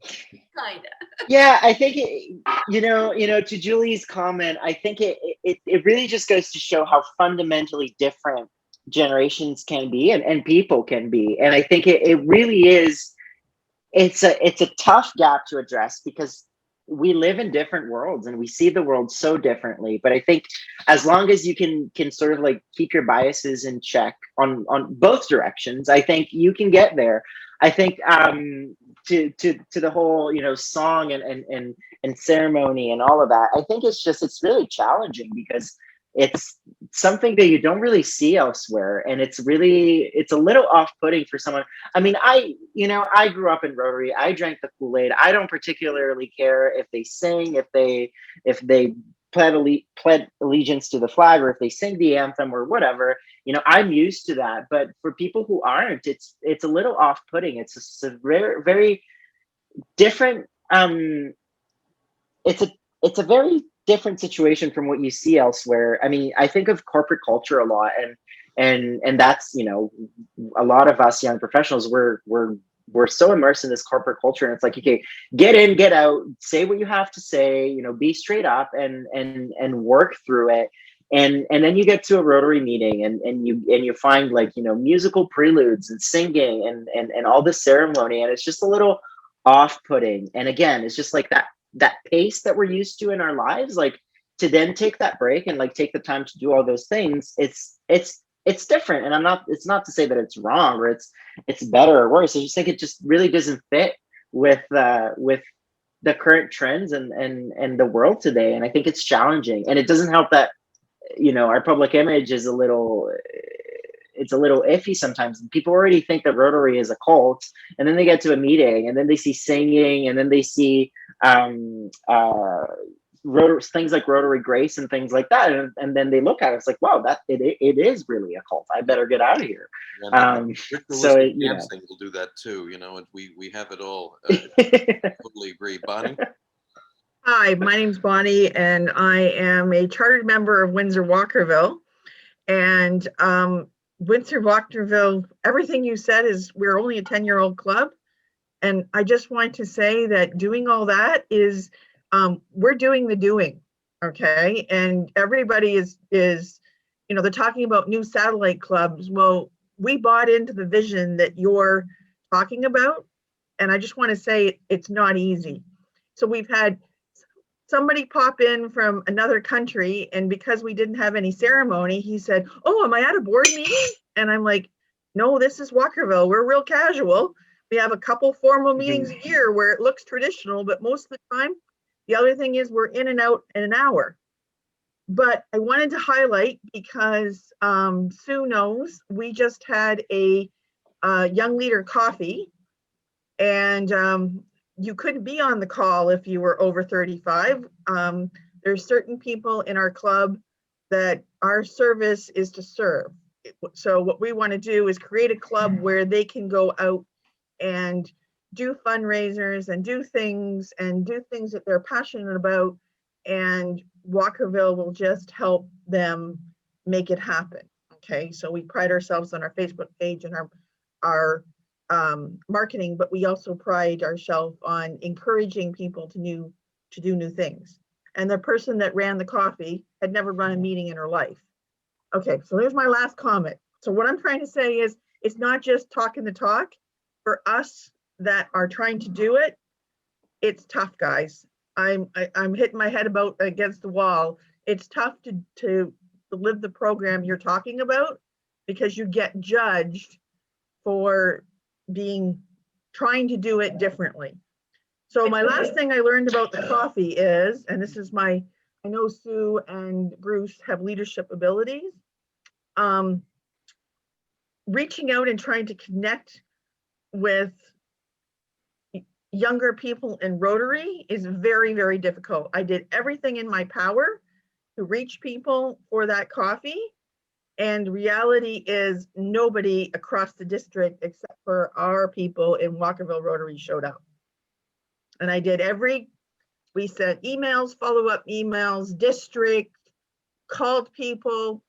Kinda. Yeah, I think to Julie's comment, I think it really just goes to show how fundamentally different generations can be and people can be. And I think it really is, it's a tough gap to address because we live in different worlds and we see the world so differently. But I think as long as you can sort of like keep your biases in check on both directions, I think you can get there. I think to the whole song and ceremony and all of that, I think it's really challenging because it's something that you don't really see elsewhere, and it's a little off-putting for someone. I mean, I grew up in Rotary. I drank the Kool-Aid. I don't particularly care if they sing, if they pledge allegiance to the flag, or if they sing the anthem or whatever. I'm used to that. But for people who aren't, it's a little off-putting. It's a very, very different. It's a very different situation from what you see elsewhere. I mean, I think of corporate culture a lot, and that's a lot of us young professionals, we're so immersed in this corporate culture, and it's like, okay, get in, get out, say what you have to say, be straight up and work through it. And then you get to a Rotary meeting and you find like musical preludes and singing and all this ceremony, and it's just a little off-putting. And again, it's just like that pace that we're used to in our lives, like to then take that break and like take the time to do all those things, it's different. And it's not to say that it's wrong or it's better or worse. I just think it just really doesn't fit with the current trends and the world today. And I think it's challenging, and it doesn't help that our public image is a little iffy sometimes. People already think that Rotary is a cult, and then they get to a meeting and then they see singing, and then they see things like Rotary Grace and things like that, and then they look at it, it's like, wow, that it is really a cult. I better get out of here. So dancing will do that too, and we have it all. Totally agree. Bonnie? Hi, my name's Bonnie, and I am a chartered member of Windsor Walkerville. and went through Waterville. Everything you said is we're only a 10-year-old club. And I just want to say that doing all that is, we're doing the doing, okay? And everybody is, they're talking about new satellite clubs. Well, we bought into the vision that you're talking about. And I just want to say it's not easy. So we've had somebody pop in from another country, and because we didn't have any ceremony, he said, "Oh, am I at a board meeting?" And I'm like, "No, this is Walkerville. We're real casual. We have a couple formal meetings a year where it looks traditional, but most of the time, the other thing is we're in and out in an hour." But I wanted to highlight, because Sue knows, we just had a young leader coffee, and you couldn't be on the call if you were over 35. There's certain people in our club that our service is to serve. So what we want to do is create a club where they can go out and do fundraisers and do things that they're passionate about, and Walkerville will just help them make it happen. Okay, so we pride ourselves on our Facebook page and our marketing, but we also pride ourselves on encouraging people to do new things. And the person that ran the coffee had never run a meeting in her life. Okay, so here's my last comment. So what I'm trying to say is, it's not just talking the talk. For us that are trying to do it, it's tough, guys. I'm hitting my head against the wall. It's tough to live the program you're talking about, because you get judged for trying to do it differently. So my last thing I learned about the coffee is, and this is I know Sue and Bruce have leadership abilities. Reaching out and trying to connect with younger people in Rotary is very, very difficult. I did everything in my power to reach people for that coffee. And reality is nobody across the district except for our people in Walkerville Rotary showed up. And I did we sent emails, follow-up emails, district, called people.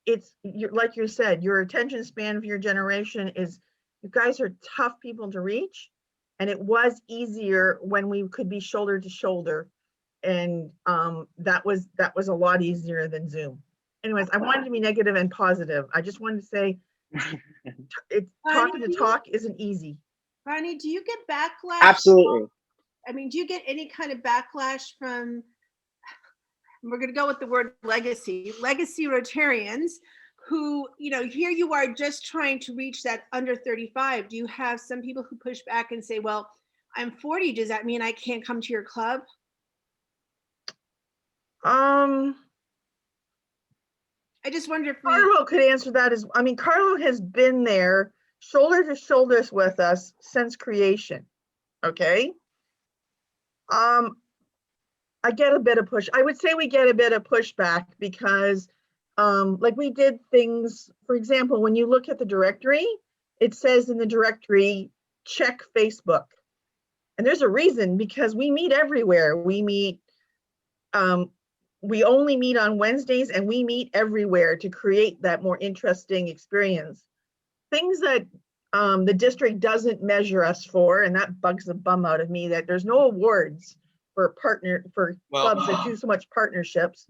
It's like you said, your attention span of your generation is, you guys are tough people to reach. And it was easier when we could be shoulder to shoulder. And that was a lot easier than Zoom. Anyways, I wanted to be negative and positive. I just wanted to say, talking to talk isn't easy. Bonnie, do you get backlash? Absolutely. I mean, do you get any kind of backlash from, we're going to go with the word legacy Rotarians who, here you are just trying to reach that under 35. Do you have some people who push back and say, well, I'm 40. Does that mean I can't come to your club? I just wonder if Carlo could answer that. Carlo has been there shoulder to shoulder with us since creation. Okay. I get a bit of push. I would say we get a bit of pushback because like we did things, for example, when you look at the directory, it says in the directory, check Facebook. And there's a reason, because we meet everywhere. We meet, we only meet on Wednesdays, and we meet everywhere to create that more interesting experience. Things that the district doesn't measure us for, and that bugs the bum out of me, that there's no awards for clubs that do so much partnerships.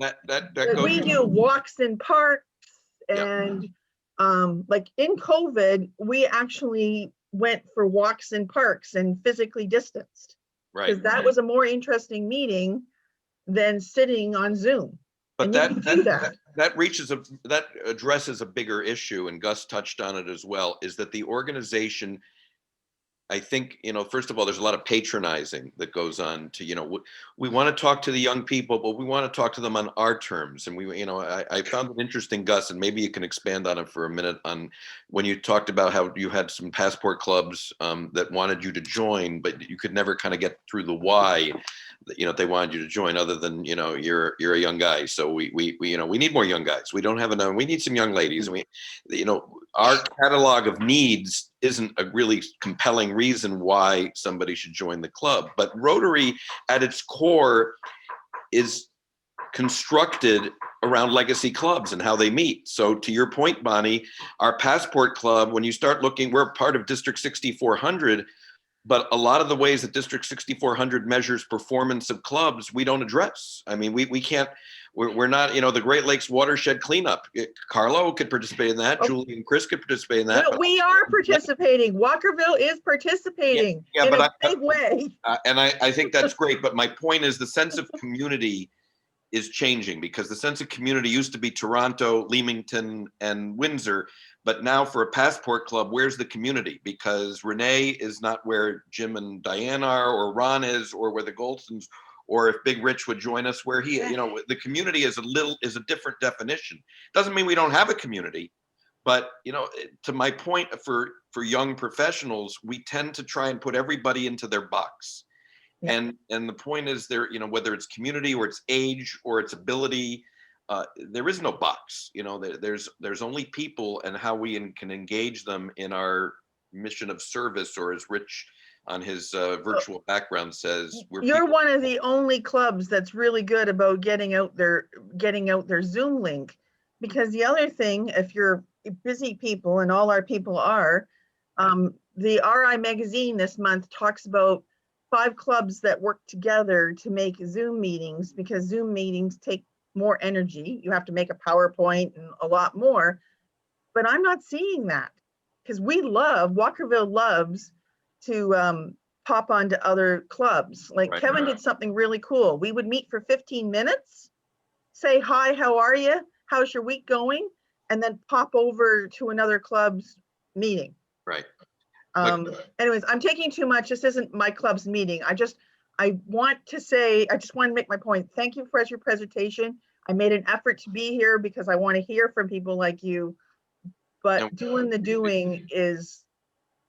We do walks in parks, and like in COVID, we actually went for walks in parks and physically distanced. Right. Because that was a more interesting meeting than sitting on Zoom. But that addresses a bigger issue, and Gus touched on it as well, is that the organization, I think, first of all, there's a lot of patronizing that goes on to, we want to talk to the young people, but we want to talk to them on our terms. And I found it interesting, Gus, and maybe you can expand on it for a minute, on when you talked about how you had some passport clubs that wanted you to join, but you could never kind of get through the why. They wanted you to join, other than, you're a young guy. So we need more young guys. We don't have enough. We need some young ladies. And our catalog of needs isn't a really compelling reason why somebody should join the club. But Rotary at its core is constructed around legacy clubs and how they meet. So to your point, Bonnie, our Passport Club, when you start looking, we're part of District 6400, but a lot of the ways that District 6400 measures performance of clubs, we don't address. I mean, we can't, we're not, the Great Lakes watershed cleanup. Carlo could participate in that. Julie and Chris could participate in that. We are participating. Walkerville is participating in a big way. And I think that's great. But my point is the sense of community is changing, because the sense of community used to be Toronto, Leamington, and Windsor. But now for a Passport Club, where's the community? Because Renee is not where Jim and Diane are, or Ron is, or where the Goldsons, or if Big Rich would join us, where he, the community is a different definition. Doesn't mean we don't have a community, but to my point, for young professionals, we tend to try and put everybody into their box. Yeah. And the point is there, whether it's community or it's age or it's ability, there is no box. There's only people, and how we can engage them in our mission of service, or as Rich on his virtual background says, you're one of the only clubs that's really good about getting out their Zoom link. Because the other thing, if you're busy people, and all our people are, the RI magazine this month talks about 5 clubs that work together to make Zoom meetings, because Zoom meetings take more energy. You have to make a PowerPoint and a lot more. But I'm not seeing that, because Walkerville loves to pop onto other clubs. Like right. Kevin did something really cool. We would meet for 15 minutes, say, hi, how are you? How's your week going? And then pop over to another club's meeting. Right. Anyways, I'm taking too much. This isn't my club's meeting. I just want to make my point. Thank you for your presentation. I made an effort to be here because I want to hear from people like you, but doing the doing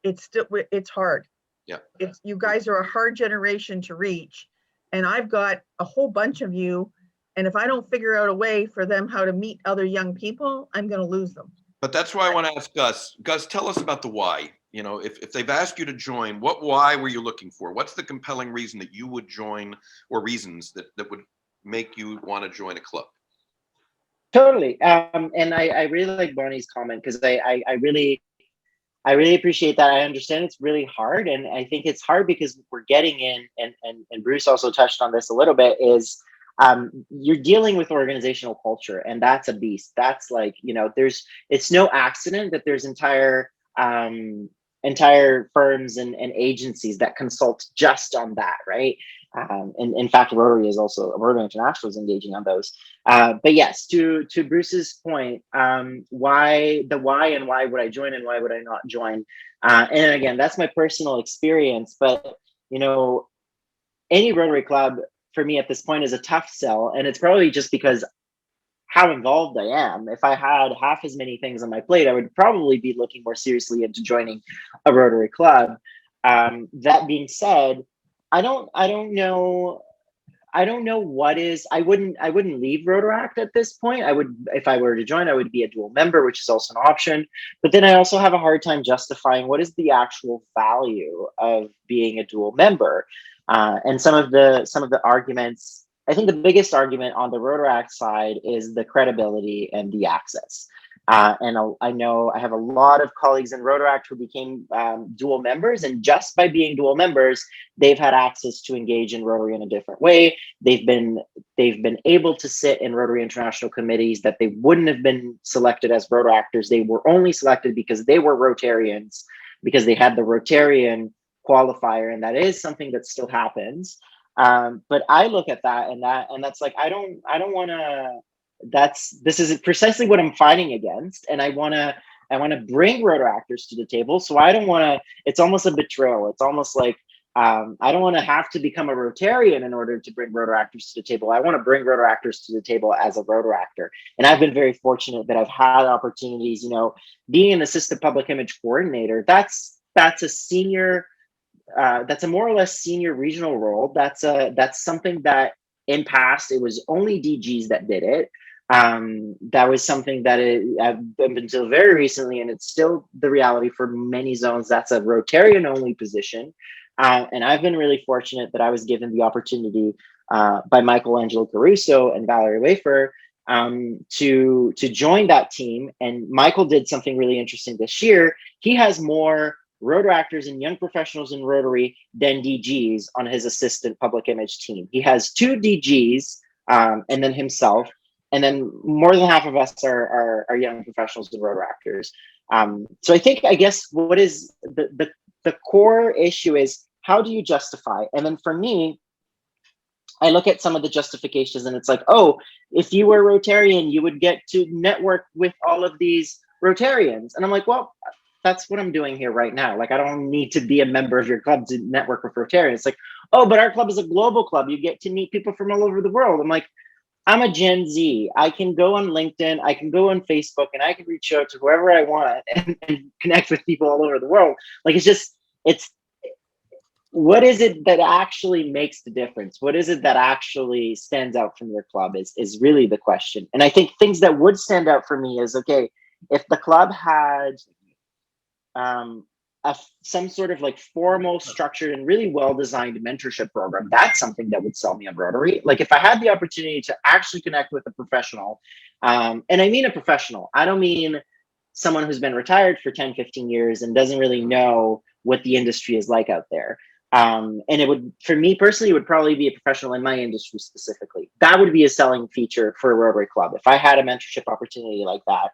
it's hard. Yeah. You guys are a hard generation to reach, and I've got a whole bunch of you. And if I don't figure out a way for them how to meet other young people, I'm going to lose them. But that's why I want to ask Gus. Gus, tell us about the why. If they've asked you to join, why were you looking for? What's the compelling reason that you would join, or reasons that would make you want to join a club? Totally. And I really like Bonnie's comment, because I really appreciate that. I understand it's really hard. And I think it's hard because we're getting in, and Bruce also touched on this a little bit, is you're dealing with organizational culture, and that's a beast. That's like, it's no accident that there's entire firms and agencies that consult just on that, right? And in fact, Rotary International is engaging on those. But yes, to Bruce's point, why and why would I join and why would I not join? And again, that's my personal experience, but any Rotary club for me at this point is a tough sell. And it's probably just because how involved I am. If I had half as many things on my plate, I would probably be looking more seriously into joining a Rotary club. That being said, I don't know what is. I wouldn't leave Rotaract at this point. If I were to join, I would be a dual member, which is also an option. But then I also have a hard time justifying what is the actual value of being a dual member. And some of the arguments, I think the biggest argument on the Rotaract side is the credibility and the access. And I know I have a lot of colleagues in Rotaract who became dual members, and just by being dual members, they've had access to engage in Rotary in a different way. They've been able to sit in Rotary International committees that they wouldn't have been selected as Rotaractors. They were only selected because they were Rotarians, because they had the Rotarian qualifier, and that is something that still happens. But I look at that and that's like, I don't want to. This is precisely what I'm fighting against, and I want to bring Rotaractors to the table. So I don't want to. It's almost a betrayal. It's almost like I don't want to have to become a Rotarian in order to bring Rotaractors to the table. I want to bring Rotaractors to the table as a Rotaractor, and I've been very fortunate that I've had opportunities. Being an assistant public image coordinator, that's a senior. That's a more or less senior regional role. That's something that in past it was only DGs that did it. That was something that up until very recently, and it's still the reality for many zones, that's a Rotarian only position. And I've been really fortunate that I was given the opportunity by Michelangelo Caruso and Valerie Wafer, to join that team. And Michael did something really interesting this year. He has more Rotaractors and young professionals in Rotary than DGs on his assistant public image team. He has 2 DGs and then himself, and then more than half of us are young professionals and Rotaractors. So I guess what is the core issue is, how do you justify? And then for me, I look at some of the justifications and it's like, oh, if you were Rotarian, you would get to network with all of these Rotarians. And I'm like, well, that's what I'm doing here right now. Like, I don't need to be a member of your club to network with Rotarians. It's like, oh, but our club is a global club. You get to meet people from all over the world. I'm like, I'm a Gen Z. I can go on LinkedIn, I can go on Facebook, and I can reach out to whoever I want and connect with people all over the world. Like, it's what is it that actually makes the difference? What is it that actually stands out from your club is really the question. And I think things that would stand out for me is, okay, if the club had some sort of like formal, structured, and really well-designed mentorship program, that's something that would sell me on Rotary. Like, if I had the opportunity to actually connect with a professional, and I mean a professional, I don't mean someone who's been retired for 10, 15 years and doesn't really know what the industry is like out there. And it would, for me personally, it would probably be a professional in my industry specifically. That would be a selling feature for a Rotary club if I had a mentorship opportunity like that.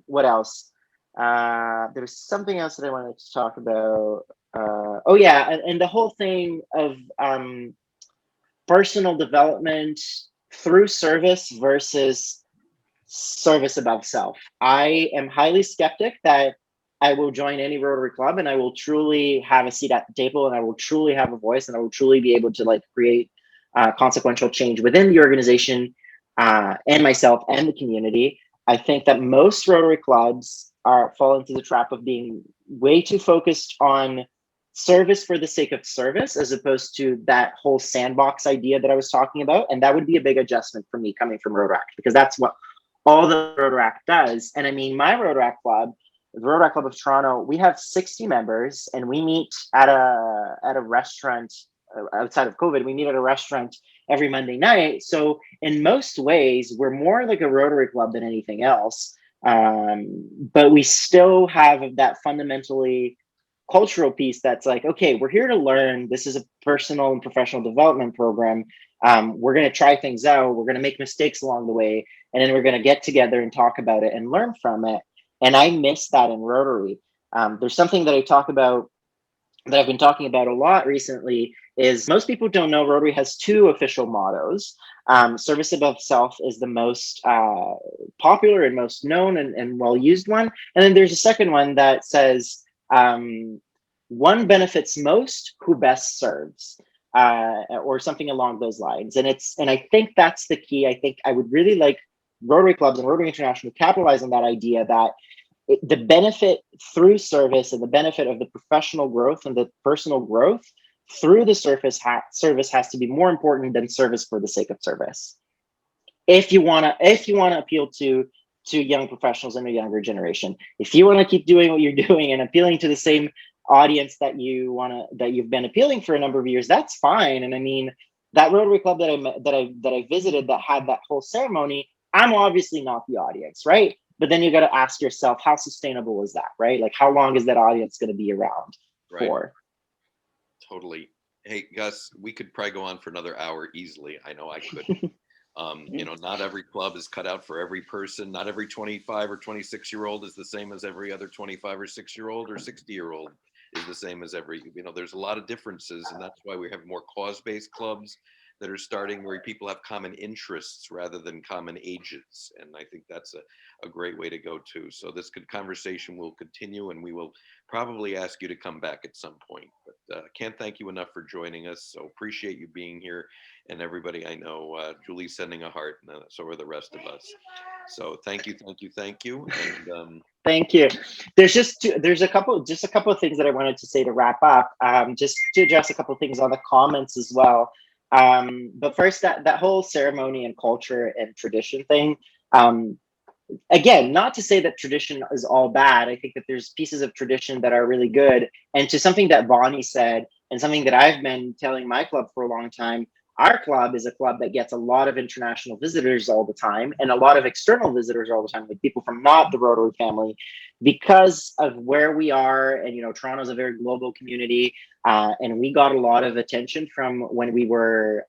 What else? There was something else that I wanted to talk about. Oh yeah, and the whole thing of personal development through service versus service above self. I am highly skeptic that I will join any Rotary club and I will truly have a seat at the table and I will truly have a voice and I will truly be able to like create consequential change within the organization and myself and the community. I think that most Rotary clubs fall into the trap of being way too focused on service for the sake of service, as opposed to that whole sandbox idea that I was talking about. And that would be a big adjustment for me coming from Rotaract, because that's what all the Rotaract does. And I mean, my Rotaract club, the Rotaract Club of Toronto, we have 60 members and we meet at a restaurant outside of COVID. We meet at a restaurant every Monday night. So in most ways, we're more like a Rotary club than anything else. But we still have that fundamentally cultural piece that's like, okay, we're here to learn. This is a personal and professional development program. We're going to try things out. We're going to make mistakes along the way. And then we're going to get together and talk about it and learn from it. And I miss that in Rotary. There's something that I talk about, that I've been talking about a lot recently, is most people don't know Rotary has 2 official mottos. Service above self is the most popular and most known and well-used one. And then there's a second one that says, one benefits most who best serves, or something along those lines. And I think that's the key. I think I would really like Rotary clubs and Rotary International to capitalize on that idea that the benefit through service and the benefit of the professional growth and the personal growth through the service has to be more important than service for the sake of service. If you want to appeal to young professionals in the younger generation, if you want to keep doing what you're doing and appealing to the same audience that you've been appealing for a number of years, that's fine. And I mean, that Rotary club that I visited that had that whole ceremony, I'm obviously not the audience, right? But then you got to ask yourself, how sustainable is that, right? Like, how long is that audience going to be around for? Totally. Hey, Gus, we could probably go on for another hour easily. I know I could. Not every club is cut out for every person. Not every 25 or 26-year-old is the same as every other 25 or 6-year-old or 60-year-old is the same as every, there's a lot of differences. And that's why we have more cause-based clubs that are starting where people have common interests rather than common ages. And I think that's a great way to go too. So this conversation will continue and we will probably ask you to come back at some point. But can't thank you enough for joining us. So appreciate you being here. And everybody I know, Julie's sending a heart, and so are the rest of us. So thank you. And thank you. There's a couple of things that I wanted to say to wrap up, just to address a couple of things on the comments as well. But first, that whole ceremony and culture and tradition thing, again, not to say that tradition is all bad. I think that there's pieces of tradition that are really good. And to something that Bonnie said and something that I've been telling my club for a long time, Our club is a club that gets a lot of international visitors all the time and a lot of external visitors all the time, like people from not the Rotary family, because of where we are. And, you know, Toronto's a very global community. And we got a lot of attention from when we were,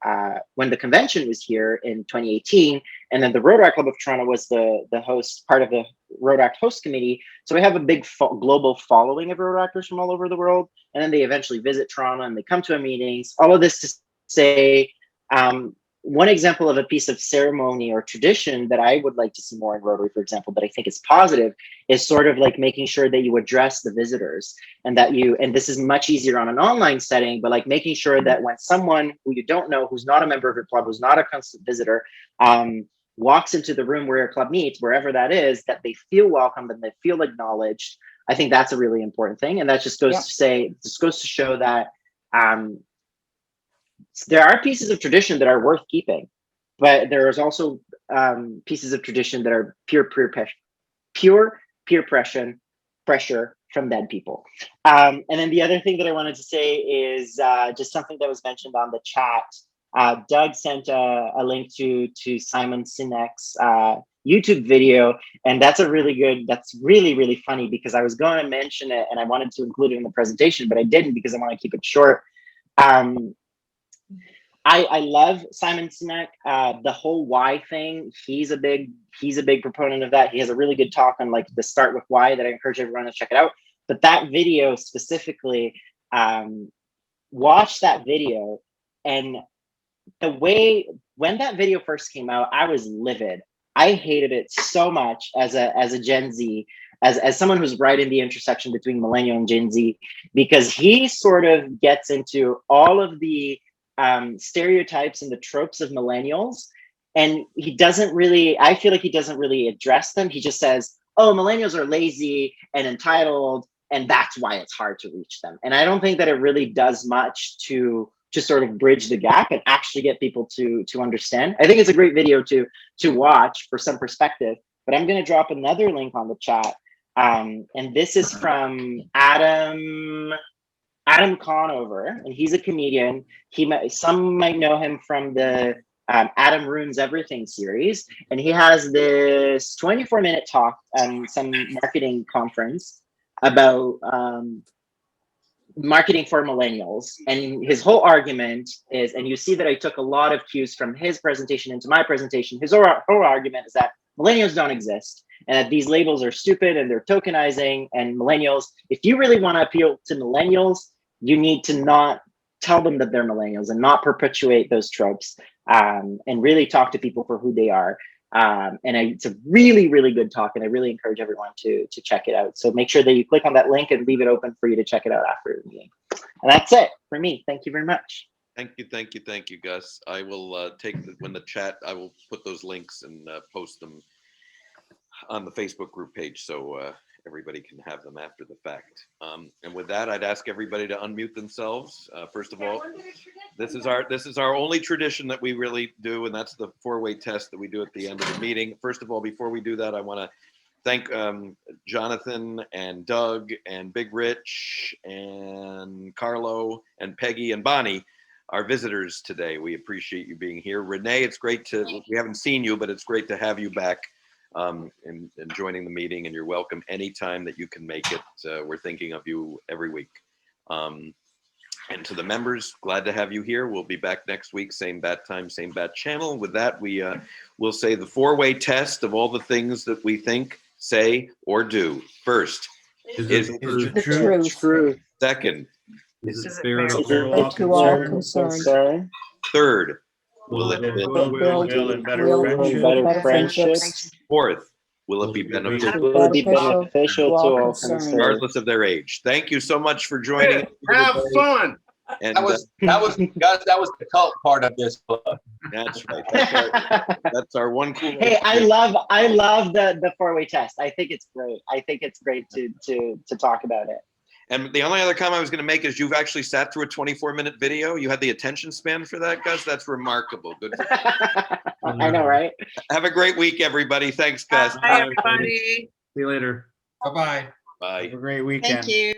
when the convention was here in 2018. And then the Rotaract Club of Toronto was the host, part of the Rotaract host committee. So we have a big global following of Rotaractors from all over the world. And then they eventually visit Toronto and they come to our meetings. All of this to say, one example of a piece of ceremony or tradition that I would like to see more in Rotary, for example, that I think is positive, is sort of like making sure that you address the visitors, and that you, and this is much easier on an online setting, but like making sure that when someone who you don't know, who's not a member of your club, who's not a constant visitor, walks into the room where your club meets, wherever that is, that they feel welcome and they feel acknowledged. I think that's a really important thing. And that just goes to say, just goes to show that there are pieces of tradition that are worth keeping, but there is also pieces of tradition that are pure peer pressure from dead people. And then the other thing that I wanted to say is just something that was mentioned on the chat. Doug sent a link to Simon Sinek's YouTube video, and that's really, really funny, because I was going to mention it and I wanted to include it in the presentation, but I didn't because I want to keep it short. I love Simon Sinek. The whole why thing, he's a big proponent of that. He has a really good talk on like the start with why that I encourage everyone to check it out. But that video specifically, watch that video, and the way when that video first came out, I was livid. I hated it so much as a Gen Z, as someone who's right in the intersection between Millennial and Gen Z, because he sort of gets into all of the stereotypes and the tropes of Millennials, and he doesn't really, I feel like he doesn't really address them. He just says, oh, Millennials are lazy and entitled, and that's why it's hard to reach them. And I don't think that it really does much to sort of bridge the gap and actually get people to understand. I think it's a great video to watch for some perspective, but I'm going to drop another link on the chat. And this is from Adam Conover, and he's a comedian. Some might know him from the Adam Ruins Everything series, and he has this 24-minute talk on some marketing conference about marketing for Millennials. And his whole argument is, and you see that I took a lot of cues from his presentation into my presentation, his whole argument is that Millennials don't exist, and that these labels are stupid and they're tokenizing. And Millennials, if you really want to appeal to Millennials, you need to not tell them that they're Millennials and not perpetuate those tropes, and really talk to people for who they are. It's a really, really good talk, and I really encourage everyone to check it out. So make sure that you click on that link and leave it open for you to check it out after the meeting. And that's it for me. Thank you very much. Thank you, Gus. I will when the chat, I will put those links and post them on the Facebook group page, so everybody can have them after the fact. And with that, I'd ask everybody to unmute themselves. First of all, this is our only tradition that we really do, and that's the four-way test that we do at the end of the meeting. First of all, before we do that, I want to thank Jonathan and Doug and Big Rich and Carlo and Peggy and Bonnie, our visitors today. We appreciate you being here. Renee, it's great we haven't seen you, but it's great to have you back and joining the meeting, and you're welcome anytime that you can make it. We're thinking of you every week. And to the members, glad to have you here. We'll be back next week, same bat time, same bat channel. With that, we'll say the four-way test of all the things that we think, say, or do. First, is the truth. Second, Is it fair to all concerned? Third, will it Build build better friendships? Fourth, will it be beneficial Will it be beneficial to all concerned? regardless of their age? Thank you so much for joining. Have fun. And That was guys, that was the cult part of this club. that's right. That's our one cool. Hey, I love the four-way test. I think it's great. I think it's great to talk about it. And the only other comment I was going to make is you've actually sat through a 24-minute video. You had the attention span for that, Gus. That's remarkable. Good. I know, right? Have a great week, everybody. Thanks, Gus. Bye, everybody. See you later. Bye-bye. Bye. Have a great weekend. Thank you.